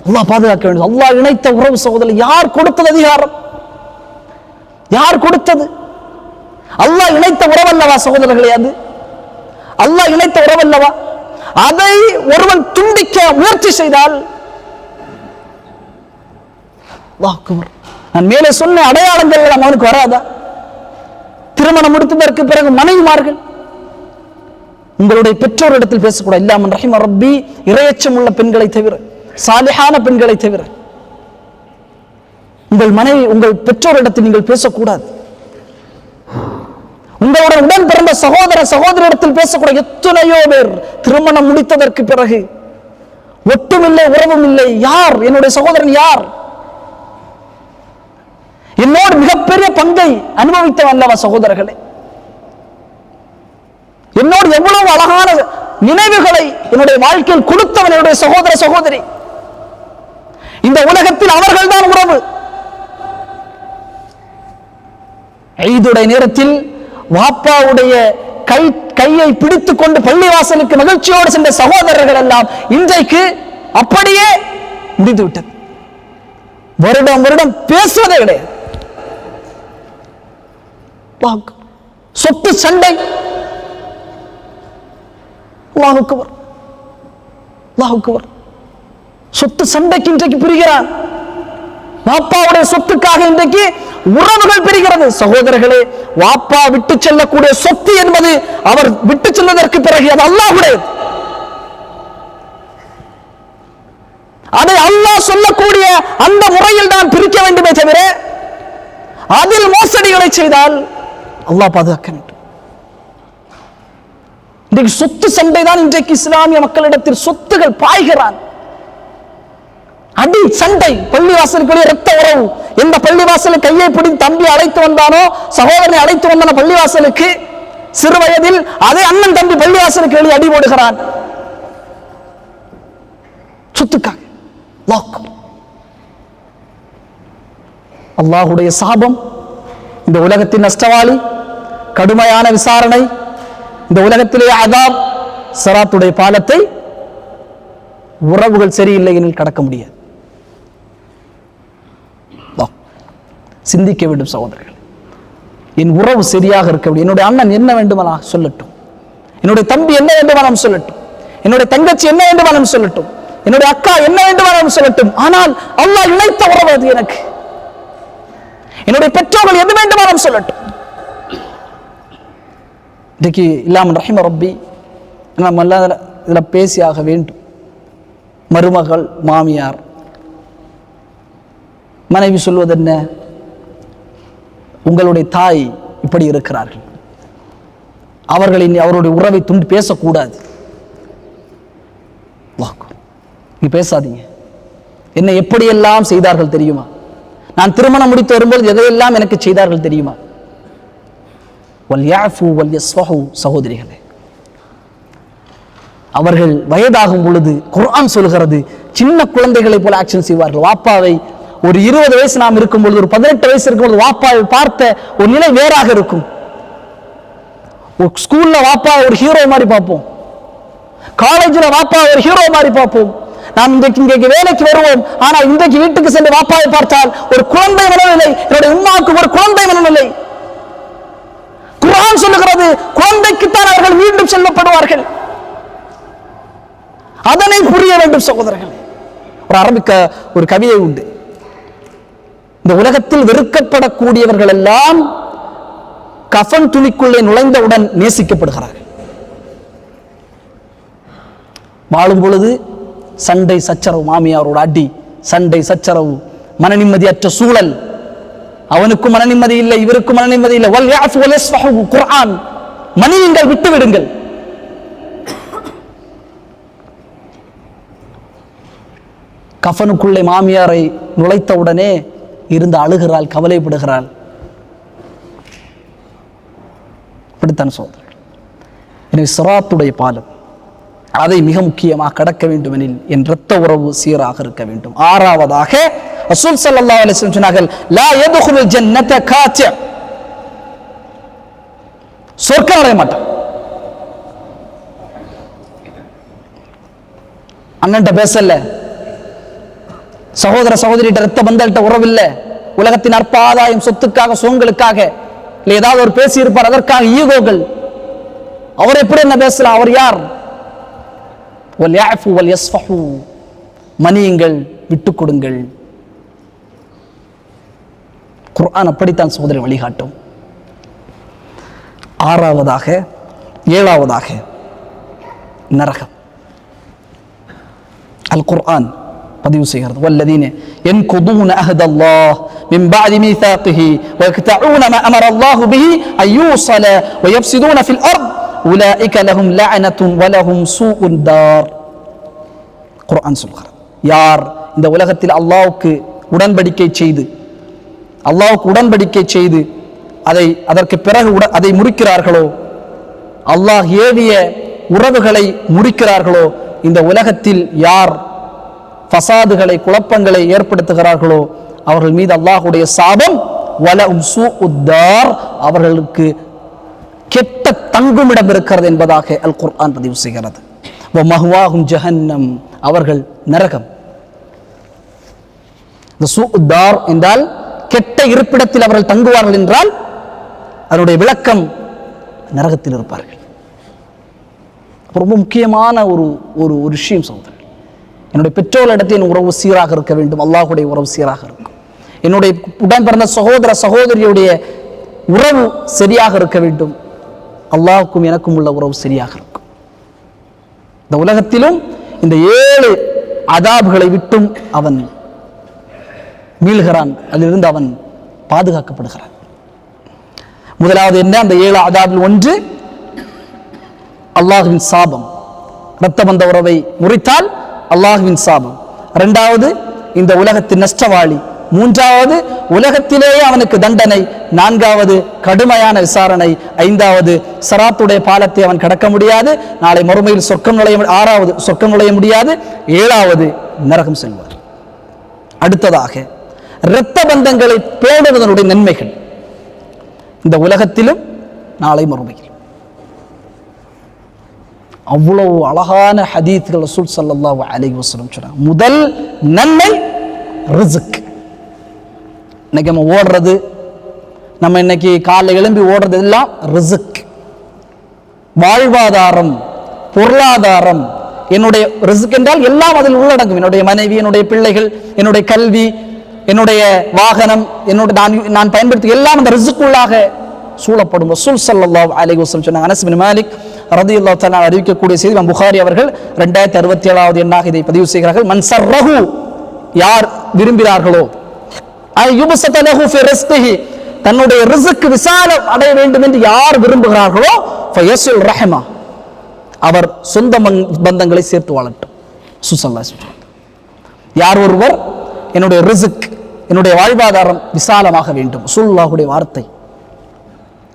அல்லாஹ் பாதுகாக்க வேண்டும். அல்லாஹ் இணைத்த உறவு சகோதரர். யார் கொடுத்தது அதிகாரம்? யார் கொடுத்தது? அல்லாஹ் இணைத்த உறவல்லவா சகோதரர்களே? அது அல்லாஹ் இணைத்த உறவல்லவா? அதை ஒருவன் துண்டிக்க முயற்சி செய்தால், நான் மேலே சொன்ன அடையாளங்கள் அவனுக்கு வராதா? திருமணம் முடித்ததற்கு பிறகு மனைவிமார்கள் உங்களுடைய பெற்றோரிடத்தில் பேசக்கூடாது. இல்லாமல் ரஹிம ரப்பி, இரையச்சம் உள்ள பெண்களை தவிர, சாலிஹான பெண்களை தவிர உங்கள் பெற்றோரிடத்தில் நீங்கள் பேசக்கூடாது. உங்களுடைய உடன் பிறந்த சகோதரிடத்தில் பேசக்கூடாது. எத்தனையோ பேர் திருமணம் முடித்ததற்கு பிறகு ஒட்டுமில்லை, உறவும் இல்லை. யார் என்னுடைய சகோதரன்? யார் என்னோடு மிகப்பெரிய பங்கை அனுபவித்தவன் அல்லவா சகோதரர்களே. என்னோடு எவ்வளவு அழகான நினைவுகளை என்னுடைய வாழ்க்கையில் கொடுத்தவன் என்னுடைய சகோதர சகோதரி. இந்த உலகத்தில் அவர்கள் தான் உறவு. ஈதுடைய நேரத்தில் வாப்பாவுடைய கையை பிடித்துக் கொண்டு பள்ளிவாசலுக்கு மகிழ்ச்சியோடு சென்ற சகோதரர்கள் எல்லாம் இன்றைக்கு அப்படியே முடிந்துவிட்டது. வருடம் வருடம் பேசுவதே கிடையாது. சொத்து சண்டை, சொத்து சண்டைக்கு இன்றைக்கு பிரிகிறான். வாப்பாவுடைய சொத்துக்காக இன்றைக்கு உறவுகள் பிரிகிறது. சகோதரர்களே, வாப்பா விட்டு செல்லக்கூடிய சொத்து என்பது அவர் விட்டு செல்வதற்கு பிறகு அது அல்லாஹ்வுடையது. அதை அல்லாஹ் சொல்லக்கூடிய அந்த முறையில் தான் பிரிக்க வேண்டுமே தவிர அதில் மோசடிகளை செய்தால் அல்லாஹ் பாதுகாக்க வேண்டும். இன்றைக்கு சொத்து சண்டை தான் இன்றைக்கு இஸ்லாமிய மக்களிடத்தில் சொத்துகள் பாய்கிறான். அடி சண்டை, பள்ளிவாசலுக்குரிய இரத்த உறவு. எந்த பள்ளிவாசலுக்கு கையை பிடித்து தம்பி அழைத்து வந்தானோ, சகோதரனை அழைத்து வந்தானோ பள்ளிவாசலுக்கு சிறு வயதில், அதே அண்ணன் தம்பி பள்ளிவாசலுக்கு வெளியே அடி போடுகிறான் சொத்துக்காக. அல்லாஹ்வுடைய சாபம், இந்த உலகத்தின் நஷ்டவாளி, கடுமையான விசாரணை, இந்த உலகத்திலே அதாப், சிராத்துடைய பாலத்தை உறவுகள் சரியில்லை எனில் கடக்க முடியாது. சிந்திக்க வேண்டும் சகோதரர்கள். என் உறவு சரியாக இருக்க வேண்டும். என்னுடைய அண்ணன் என்ன வேண்டுமானால் சொல்லட்டும், என்னுடைய தம்பி என்ன வேண்டுமானாலும் சொல்லட்டும், என்னுடைய தங்கச்சி என்ன வேண்டுமானாலும் சொல்லட்டும், என்னுடைய அக்கா என்ன வேண்டுமானாலும் சொல்லட்டும். ஆனால் அல்லாஹ் இணைத்த உறவு அது எனக்கு. என்னுடைய பெற்றோர்கள் எது வேண்டுமானாலும் சொல்லட்டும். இன்றைக்கு இல்லாமல் ரஹிம ரப்பி நம்ம இதில் பேசியாக வேண்டும். மருமகள், மாமியார், மனைவி சொல்வது என்ன? உங்களுடைய தாய் இப்படி இருக்கிறார்கள், அவருடைய உறவை துண்டு பேசக்கூடாது. நீ பேசாதீங்க. என்னை எப்படியெல்லாம் செய்தார்கள் தெரியுமா? நான் திருமணம் முடித்து வரும்போது எதையெல்லாம் எனக்கு செய்தார்கள் தெரியுமா? சகோதரிகளே, அவர்கள் வயதாகும் பொழுது குர்ஆன் சொல்கிறது, சின்ன குழந்தைகளை போல ஆக்ஷன் செய்வார்கள். வாப்பாவை ஒரு 20 வயசு நாம் இருக்கும் பொழுது, ஒரு 18 வயசு இருக்கும் பொழுது வாப்பாவை பார்த்த ஒரு நிலை வேறாக இருக்கும். ஸ்கூல்ல வாப்பா ஒரு ஹீரோ மாதிரி பார்ப்போம், காலேஜ்ல வாப்பா ஒரு ஹீரோ மாதிரி பார்ப்போம். நாம் இன்றைக்கு வேலைக்கு வருவோம், ஆனால் இன்றைக்கு வீட்டுக்கு சென்று வாப்பாவை பார்த்தால் ஒரு குழந்தை மனநிலை. என்னுடைய உம்மாவுக்கு ஒரு குழந்தை மனநிலை. குர்ஆன் சொல்லுகிறது, குழந்தைக்குத்தான் அவர்கள் மீண்டும் செல்லப்படுவார்கள். அதனை புரிய வேண்டும் சகோதரர்கள். ஒரு அரபிக்க ஒரு கவிதை உண்டு, இந்த உலகத்தில் வெறுக்கப்படக்கூடியவர்கள் எல்லாம் கஃன் துணிக்குள்ளே நுழைந்தவுடன் நேசிக்கப்படுகிறார்கள். வாழும் பொழுது சண்டை சச்சரவு, மாமியாரோட அடி, சண்டை சச்சரவு, மன நிம்மதியற்ற சூழல், அவனுக்கும் மன நிம்மதி இல்லை, இவருக்கும் மன நிம்மதி இல்லை. குர்ஆன், மன்னியுங்கள், விட்டுவிடுங்கள். கஃனுக்குள்ளே மாமியாரை நுழைத்தவுடனே இருந்து அழுகிறாள், கவலைப்படுகிறாள். இப்படித்தான் சோதரர்கள். எனவே சிராத்துடைய பாலம், அதை மிக முக்கியமாக கடக்க வேண்டும் எனில் என் இரத்த உறவு சீராக இருக்க வேண்டும். ஆறாவதாக ரசூல் ஸல்லல்லாஹு அலைஹி வஸல்லம் சொன்னார்கள், லா யதுகுலுல் ஜன்னத காத்தி, சொர்க்கம் அடைய மாட்டான். அண்ணன்ட்ட பேசல, சகோதர சகோதரிட்ட ரத்த பந்தல்கிட்ட உறவு இல்லை, உலகத்தின் அற்ப ஆதாயம், சொத்துக்காக, சோங்களுக்காக இல்லை ஏதாவது ஒரு பேசி இருப்பார், அதற்காக ஈகோகள். அவர் எப்படி என்ன பேசலாம்? அவர் யார்? மன்னியுங்கள், விட்டுக் கொடுங்கள். குர்ஆன் அப்படித்தான் சகோதரி வழிகாட்டும். ஆறாவதாக, ஏழாவதாக நரகம். அல் குர்ஆன் பதிவு செய்கிறது, வல்லதீன யன்குதூன அஹ்தல்லாஹ் மின் பஅதி மீசாகிஹி வயக்தஊன மா அமர அல்லாஹு பிஹி அய்யூஸல வயஃப்ஸிதூன ஃபில் அர்த் உலாயிக லஹும் லஅனத்துன் வலஹும் சூஉன் தார். குர்ஆன் சொல்கிறது, யார் இந்த உலகத்தில் அல்லாஹ்வுக்கு உடன்படிக்கை செய்து அல்லாஹ்வுக்கு உடன்படிக்கை செய்து அதற்கு பிறகு அதை முறிக்கிறார்களோ, அல்லாஹ் ஏவிய உறவுகளை முறிக்கிறார்களோ, இந்த உலகத்தில் யார் ஃபசாதுகளை குழப்பங்களை ஏற்படுத்துகிறார்களோ அவர்கள் மீது அல்லாஹ்வுடைய சாபம் வலஉம் சூஉத்தார், அவர்களுக்கு கெட்ட தங்குமிடம் இருக்கிறது என்பதாக அல் குர்ஆன் பதிவு செய்கிறது. வமஹ்வாஹும் ஜஹன்னம், அவர்கள் நரகம். இந்த சூஉத்தார் என்றால் கெட்ட இருப்பிடத்தில் அவர்கள் தங்குவார்கள் என்றால் அதனுடைய விளக்கம் நரகத்தில் இருப்பார்கள். ரொம்ப முக்கியமான ஒரு விஷயம் சகோதரர், என்னுடைய பெற்றோரிடத்தில் என் உறவு சீராக இருக்க வேண்டும், அல்லாஹ்வுடைய உறவு சீராக இருக்கும். என்னுடைய உடன் பிறந்த சகோதர சகோதரியுடைய உறவு சரியாக இருக்க வேண்டும், அல்லாஹ்வுக்கும் எனக்கும் உள்ள உறவு சரியாக இருக்கும். இந்த உலகத்திலும் இந்த 7 அதாபுகளை விட்டும் அவன் மீள்கிறான், அதிலிருந்து அவன் பாதுகாக்கப்படுகிறான். முதலாவது என்ன? அந்த 7 அதாபில் ஒன்று அல்லாஹ்வின் சாபம், இரத்த பந்த உறவை முறித்தால் அல்லாஹ்வின் சாபம். இரண்டாவது இந்த உலகத்தின் நஷ்டவாளி. மூன்றாவது உலகத்திலேயே அவனுக்கு தண்டனை. நான்காவது கடுமையான விசாரணை. ஐந்தாவது சராத்துடைய பாலத்தை அவன் கடக்க முடியாது, நாளை மறுமையில் சொர்க்கம் நுழைய. ஆறாவது சொர்க்கம் நுழைய முடியாது. ஏழாவது நரகம் செல்வார். அடுத்ததாக இரத்த பந்தங்களை பேணுவதனுடைய நன்மைகள் இந்த உலகத்திலும் நாளை மறுமையில். அவ்வளவு அழகான ஹதீத்கள் ரசூல் ஸல்லல்லாஹு அலைஹி வஸல்லம் சொன்னாங்க. முதல் நன்மை ரிஸ்க். இன்னைக்கு நம்ம ஓடுறது, நம்ம இன்னைக்கு காலைல எழும்பி ஓடுறது எல்லாம் ரிஸ்க், வாழ்வாதாரம், பொருளாதாரம். என்னுடைய ரிஸ்க் என்றால் எல்லாம் அதில் உள்ளடங்கும். என்னுடைய மனைவி, என்னுடைய பிள்ளைகள், என்னுடைய கல்வி, என்னுடைய வாகனம், நான் பயன்படுத்தி எல்லாம் அந்த ரிஸ்க்குள்ளாக சூழப்படும். ரசூல் ஸல்லல்லாஹு அலைஹி வஸல்லம் சொன்னாங்க. அனஸ் பின் மாலிக் ரலியல்லாஹு தஆலா அறிவிக்கக்கூடிய செய்தி இமாம் புகாரி அவர்கள் 2067வது எண்ணாக இதை பதிவு செய்கிறார்கள். மன் சர்ரஹு, யார் விரும்பினார்களோ, அய்யுபஸத லஹு ஃபி ரிஸ்கிஹி, தன்னுடைய ரிஸ்க் விசாலம் அடைய வேண்டும் என்று யார் விரும்புகிறார்களோ, ஃபயஸில் ரஹ்மா, அவர் சொந்த பந்தங்களை சேர்த்து வாழட்டும். ஸல்லல்லாஹு அலைஹி வஸல்லம், யார் ஒருவர் என்னுடைய ரிஸ்க், என்னுடைய வாழ்வாதாரம் விசாலமாக வேண்டும், ரசூலுல்லாஹ்வுடைய வார்த்தை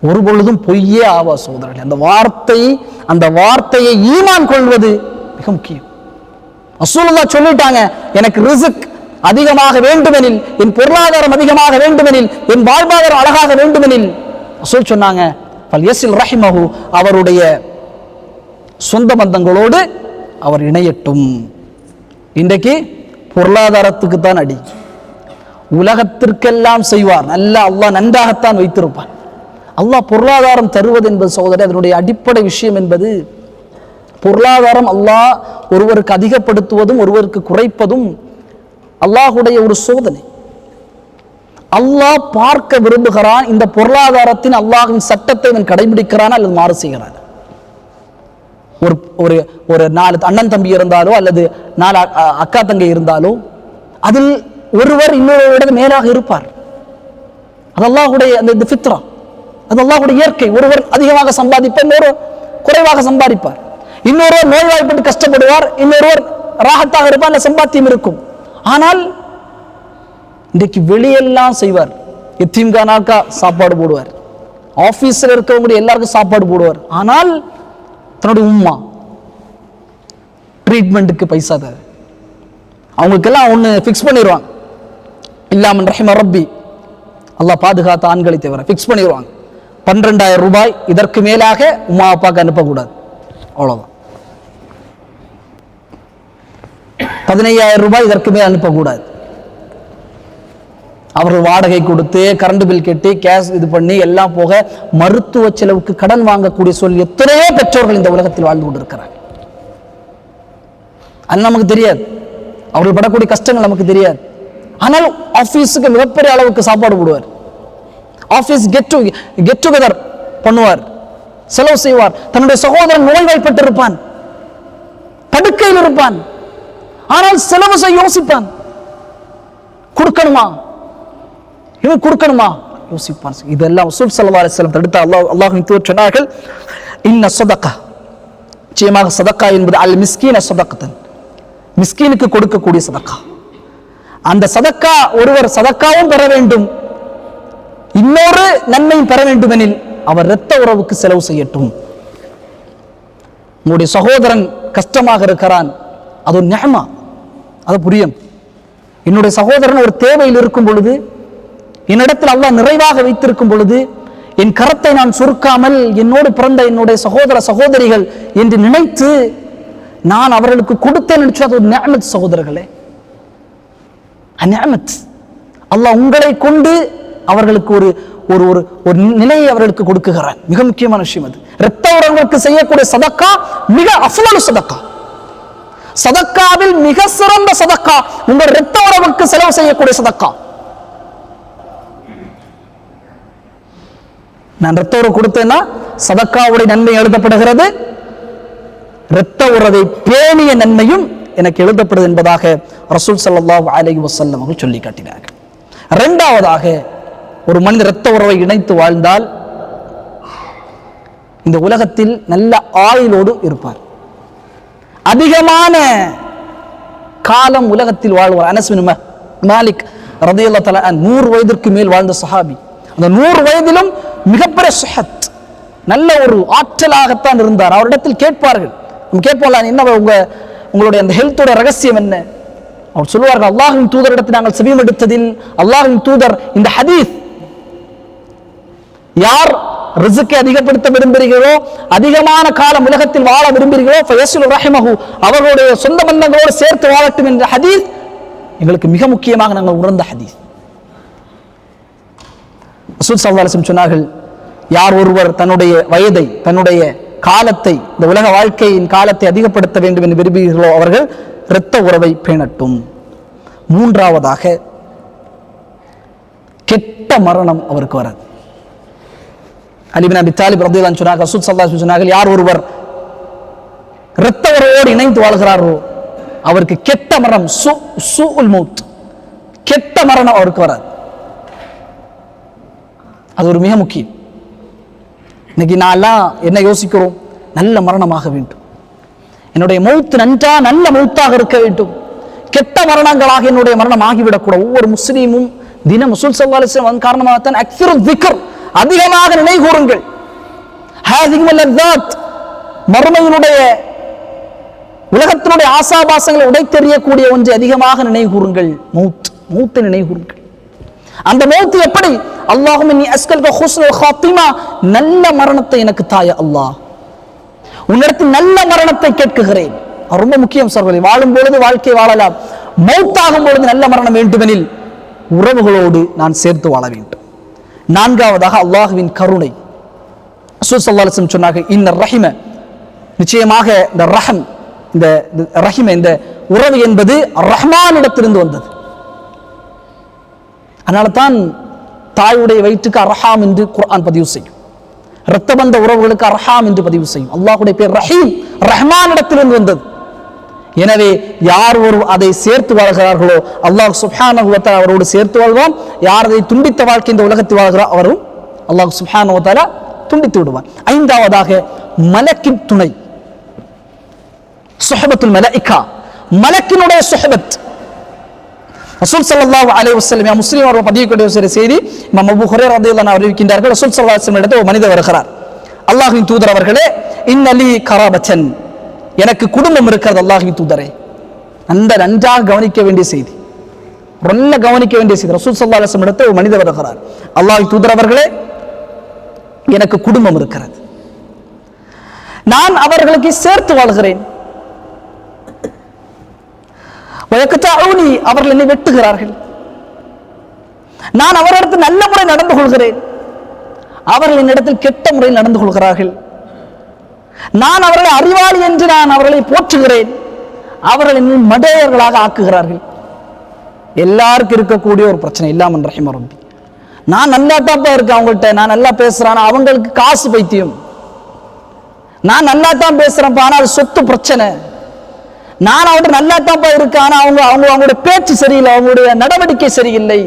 ஒருபொழுதும் பொய்யே ஆவா சோதரர்கள். அந்த வார்த்தையை ஈமான் கொள்வது மிக முக்கியம். ரசூலுல்லாஹ் சொல்லிட்டாங்க, எனக்கு ரிஸ்க் அதிகமாக வேண்டுமெனில், என் பொருளாதாரம் அதிகமாக வேண்டுமெனில், என் வாழ்வாதாரம் அழகாக வேண்டுமெனில், ரசூல் சொன்னாங்க ஃபல்யஸில் ரஹிமஹு, அவருடைய சொந்த பந்தங்களோடு அவர் இணையட்டும். இன்றைக்கு பொருளாதாரத்துக்கு தான் அடி, உலகத்திற்கெல்லாம் செய்வார், அல்லாஹ் நன்றாகத்தான் வைத்திருப்பான். அல்லாஹ் பொருளாதாரம் தருவது என்பது சகோதரர், அதனுடைய அடிப்படை விஷயம் என்பது பொருளாதாரம் அல்லாஹ் ஒருவருக்கு அதிகப்படுத்துவதும் ஒருவருக்கு குறைப்பதும் அல்லாஹுடைய ஒரு சோதனை. அல்லாஹ் பார்க்க விரும்புகிறான், இந்த பொருளாதாரத்தின் அல்லாஹ்வின் சட்டத்தை அவன் கடைபிடிக்கிறான் அல்லது மாறு செய்கிறான். ஒரு 4 அண்ணன் தம்பி இருந்தாலோ அல்லது 4 அக்கா தங்கை இருந்தாலோ அதில் ஒருவர் இன்னொரு மேலாக இருப்பார். அது அல்லாஹுடைய அந்த ஃபித்ரா, அது அல்லாஹ்வுடைய இயற்கை. ஒருவர் அதிகமாக சம்பாதிப்பார், இன்னொரு குறைவாக சம்பாதிப்பார். இன்னொருவர் நோய்வாய்ப்பட்டு கஷ்டப்படுவார், இன்னொருவர் ராகத்தாக இருப்பார், அந்த சம்பாத்தியம் இருக்கும். ஆனால் இன்றைக்கு வெளியெல்லாம் செய்வார், எத்தீம்கானாக்கா சாப்பாடு போடுவார், ஆபீஸில் இருக்கவங்க எல்லாருக்கும் சாப்பாடு போடுவார். ஆனால் தன்னுடைய உம்மா ட்ரீட்மெண்ட்டுக்கு பைசா தர, அவங்களுக்கெல்லாம் ஒன்று ஃபிக்ஸ் பண்ணிடுவாங்க. இல்லாமன் ரஹிம ரப்பி, அல்லாஹ் பாதுகாத்த ஆண்களை தவிர ஃபிக்ஸ் பண்ணிடுவாங்க. 12,000 ரூபாய், இதற்கு மேலாக உமா அப்பாவுக்கு அனுப்பக்கூடாது, அவ்வளோதான். 15,000 ரூபாய் இதற்கு மேல் அனுப்பக்கூடாது. அவர்கள் வாடகை கொடுத்து, கரண்ட் பில் கட்டி, கேஸ் இது பண்ணி எல்லாம் போக மருத்துவ செலவுக்கு கடன் வாங்கக்கூடிய சொல் எத்தனையோ பெற்றோர்கள் இந்த உலகத்தில் வாழ்ந்து கொண்டிருக்கிறார்கள். அது நமக்கு தெரியாது, அவர்கள் படக்கூடிய கஷ்டங்கள் நமக்கு தெரியாது. ஆனால் ஆபீஸுக்கு மிகப்பெரிய அளவுக்கு சாப்பாடு போடுவார், ஆபீஸ் கெட் டுகெதர் பண்ணுவார், செலவு செய்வார். தன்னுடைய சகோதரன் நோய்வாய்ப்பட்டு இருப்பான், படுக்கையில் இருப்பான், ஆனால் செலவு செய்ய யோசிப்பான். கொடுக்கணுமா, இவன் கொடுக்கணுமா யோசிப்பான். இதெல்லாம் ரசூல் ஸல்லல்லாஹு அலைஹி வஸல்லம் தடுத்த அல்லாஹ்வின் தூதர் சொன்னார்கள், இன்ன ஸதகா, நிச்சயமாக சதக்கா என்பது அல் மிஸ்கீன ஸதகத்தன், மிஸ்கீனுக்கு கொடுக்கக்கூடிய சதக்கா. அந்த சதக்கா, ஒருவர் சதக்காவும் பெற வேண்டும், இன்னொரு நன்மையும் பெற வேண்டுமெனில் அவர் இரத்த உறவுக்கு செலவு செய்யட்டும். உங்களுடைய சகோதரன் கஷ்டமாக இருக்கிறான், அது ஒரு நியமா, அது புரியும். என்னுடைய சகோதரன் ஒரு தேவையில் இருக்கும் பொழுது, என்னிடத்தில் அல்லாஹ் நிறைவாக வைத்திருக்கும் பொழுது, என் கரத்தை நான் சுருக்காமல் என்னோடு பிறந்த என்னுடைய சகோதர சகோதரிகள் என்று நினைத்து நான் அவர்களுக்கு கொடுத்தேன் நினைச்சு, அது ஒரு நியமத் சகோதரர்களே. நியமத். அல்லாஹ் உங்களை கொண்டு அவர்களுக்கு ஒரு ஒரு ஒரு நிலையை அவர்களுக்கு கொடுக்குகிறான். மிக முக்கியமான விஷயம் அது. இரத்த உறவுகளுக்கு செய்யக்கூடிய சதக்கா மிக அஃலல் சதக்கா. சதக்காவில் மிக சிறந்த சதக்கா உங்கள் இரத்த உறவுக்கு செலவு செய்யக்கூடிய சதக்கா. நான் இரத்த உறவு கொடுத்தேன்னா சதக்காவுடைய நன்மை எழுதப்படுகிறது, இரத்த உறவை பேணிய நன்மையும் எனக்கு எழுதப்படுது என்பதாக ரசூல் ஸல்லல்லாஹு அலைஹி வஸல்லம் அவர்கள் சொல்லி காட்டினார்கள். இரண்டாவதாக, ஒரு மனிதர் இரத்த உறவை இணைத்து வாழ்ந்தால் இந்த உலகத்தில் நல்ல ஆயுளோடு இருப்பார். அதிகமான காலம் உலகத்தில் வாழ்வார். அனஸ் பின் மாலிக் ரலியல்லாஹு தஆலா 100 வயதிற்கு மேல் வாழ்ந்த சஹாபி. அந்த 100 வயதிலும் மிகப்பெரிய ஸஹத், நல்ல ஒரு ஆற்றலாகத்தான் இருந்தார். அவரிடத்தில் கேட்பார்கள், நம்ம கேட்போம்ல, என்ன உங்களுடைய அந்த ஹெல்த்தோட ரகசியம் என்ன? அவர் சொல்லுவார்கள், அல்லாஹ்வின் தூதரிடத்தில் நாங்கள் செவியம் எடுத்ததில் அல்லாஹ்வின் தூதர் இந்த ஹதீஸ், யார் ரிஸ்கை அதிகப்படுத்த விரும்புகிறீர்களோ, அதிகமான காலம் உலகத்தில் வாழ விரும்புகிறீர்களோ, ஃபயஸ்லு ரஹிமஹு, அவர்களுடைய சொந்த பந்தங்களோடு சேர்த்து வாழட்டும் என்ற ஹதீஸ் எங்களுக்கு மிக முக்கியமாக நாங்கள் உணர்ந்த ஹதீஸ். ரசூல் ஸல்லல்லாஹு அலைஹி வஸல்லம் சொன்னார்கள், யார் ஒருவர் தன்னுடைய வயதை, தன்னுடைய காலத்தை, இந்த உலக வாழ்க்கையின் காலத்தை அதிகப்படுத்த வேண்டும் என்று விரும்புகிறீர்களோ அவர்கள் இரத்த உறவை பேணட்டும். மூன்றாவதாக, கெட்ட மரணம் அவருக்கு வராது. அலி பின் அபி தாலிப் ரலியல்லாஹு அன்ஹு சொன்னார்கள், ரசூல் ஸல்லல்லாஹு அலைஹி வஸல்லம் சொன்னார்கள், யார் ஒருவர் இரத்த உறவோடு இணைந்து வாழ்கிறாரோ அவருக்கு கெட்ட மரணம், சூஉல் மௌத், கெட்ட மரணம் அவருக்கு வராது. அது ஒரு மிக முக்கியம். இன்னைக்கு நான்லாம் என்ன யோசிக்கிறோம்? நல்ல மரணமாக வேண்டும், என்னுடைய மௌத் நல்ல மௌத்தாக இருக்க வேண்டும், கெட்ட மரணங்களாக என்னுடைய மரணம் ஆகிவிடக்கூடாது. ஒவ்வொரு முஸ்லீமும் தினம் ரசூல் ஸல்லல்லாஹு அலைஹி வஸல்லம் காரணமாகத்தான் அக்ஸரு திக்ர், அதிகமாக நினைவு கூறுங்கள். மறுமையினுடைய உலகத்தினுடைய ஆசாபாசங்களை உடைத்தெறியக்கூடிய ஒன்றை அதிகமாக நினைவு கூறுங்கள். மௌத்தை நினைவு கூறுங்கள். அந்த மௌத் எப்படி? அல்லாஹும்ம இன்னி அஸ்அலுக ஹுஸ்னுல் ஹாத்திமா, நல்ல மரணத்தை எனக்கு தாய அல்லாஹ், உன்னிடத்தில் நல்ல மரணத்தை கேட்குகிறேன். ரொம்ப முக்கியம் சகோதரர்களே. வாழும் பொழுது வாழ்க்கை வாழலாம், மௌத்தாகும் பொழுது நல்ல மரணம் வேண்டுமெனில் உறவுகளோடு நான் சேர்த்து வாழ வேண்டும். நான்காவதாக, அல்லாஹ்வின் கருணை. ரசூல் ஸல்லல்லாஹு அலைஹி வஸல்லம் சொன்னார்கள், இன்ன ரஹிம, நிச்சயமாக இந்த ரஹம், இந்த ரஹிம, இந்த உறவு என்பது ரஹ்மானிடத்திலிருந்து வந்தது. அதனால தான் தாயுடைய வயிற்றுக்கு அர்ஹாம் என்று குர்ஆன் பதிவு செய்யும், இரத்த பந்த உறவுகளுக்கு அர்ஹாம் என்று பதிவு செய்யும். அல்லாஹ்வுடைய பேர் ரஹீம், ரஹ்மானிடத்திலிருந்து வந்தது. எனவே யார் ஒரு அதை சேர்த்து வாழ்கிறார்களோ அல்லாஹ் சுப்ஹானஹு வ தஆலா அவரோடு சேர்த்து வாழ்வான். யார் அதை துண்டித்த வாழ்க்கை இந்த உலகத்தில் வாழ்கிறார் அவரும் அல்லாஹ் சுப்ஹானஹு வ தஆலா துண்டித்து விடுவான். ஐந்தாவதாக, மலக்கின் துணை, சுஹபத்துல் மலாயிகா, மலக்கினுடைய சுஹபத். ரசூல் ஸல்லல்லாஹு அலைஹி வஸல்லம் முஸ்லிம் அவர்கள் பதியக்கூடிய ஒரு செய்தி, இமாம் அபூ ஹுரைரா ரலியல்லாஹு அன்ஹு அறிவிக்கின்றார்கள், ரசூல் ஸல்லல்லாஹு அலைஹி வஸல்லம் இடத்தில் ஒரு மனிதர் வருகிறார். அல்லாஹ்வின் தூதர் அவர்களே, இன்னலி கராபத்தன், எனக்கு குடும்பம் இருக்கிறது அல்லாஹ்வின் தூதரே. நன்றாக கவனிக்க வேண்டிய செய்தி, நல்ல கவனிக்க வேண்டிய செய்தி. ரசூல் ஸல்லல்லாஹு அலைஹி வஸல்லம் இடத்தில் ஒரு மனிதர் வருகிறார், அல்லாஹ்வின் தூதர் அவர்களே, எனக்கு குடும்பம் இருக்கிறது, நான் அவர்களுக்கு சேர்த்து வாழ்கிறேன். அவர்கள் என்னை வெட்டுகிறார்கள், நான் அவரிடத்தில் நல்ல முறை நடந்து கொள்கிறேன், அவர்கள் என்னிடத்தில் கெட்ட முறையில் நடந்து கொள்கிறார்கள். நான் அவர்களை அறிவாளி என்று நான் அவர்களை போற்றுகிறேன், அவர்கள் என்னை மடையர்களாக ஆக்குகிறார்கள். எல்லாருக்கும் இருக்கக்கூடிய ஒரு பிரச்சனை, இல்லாம ரஹிம ரப்பி, நான் நல்லா தாப்பா இருக்கேன் அவங்கள்ட்ட, நான் நல்லா பேசுறேன், அவங்களுக்கு காசு பைத்தியம். நான் நல்லா தான் பேசுறேன், ஆனால் சொத்து பிரச்சனை. நான் அவர்கிட்ட நல்லா தாப்பா இருக்கேன், ஆனா அவங்களுடைய பேச்சு சரியில்லை, அவங்களுடைய நடவடிக்கை சரியில்லை.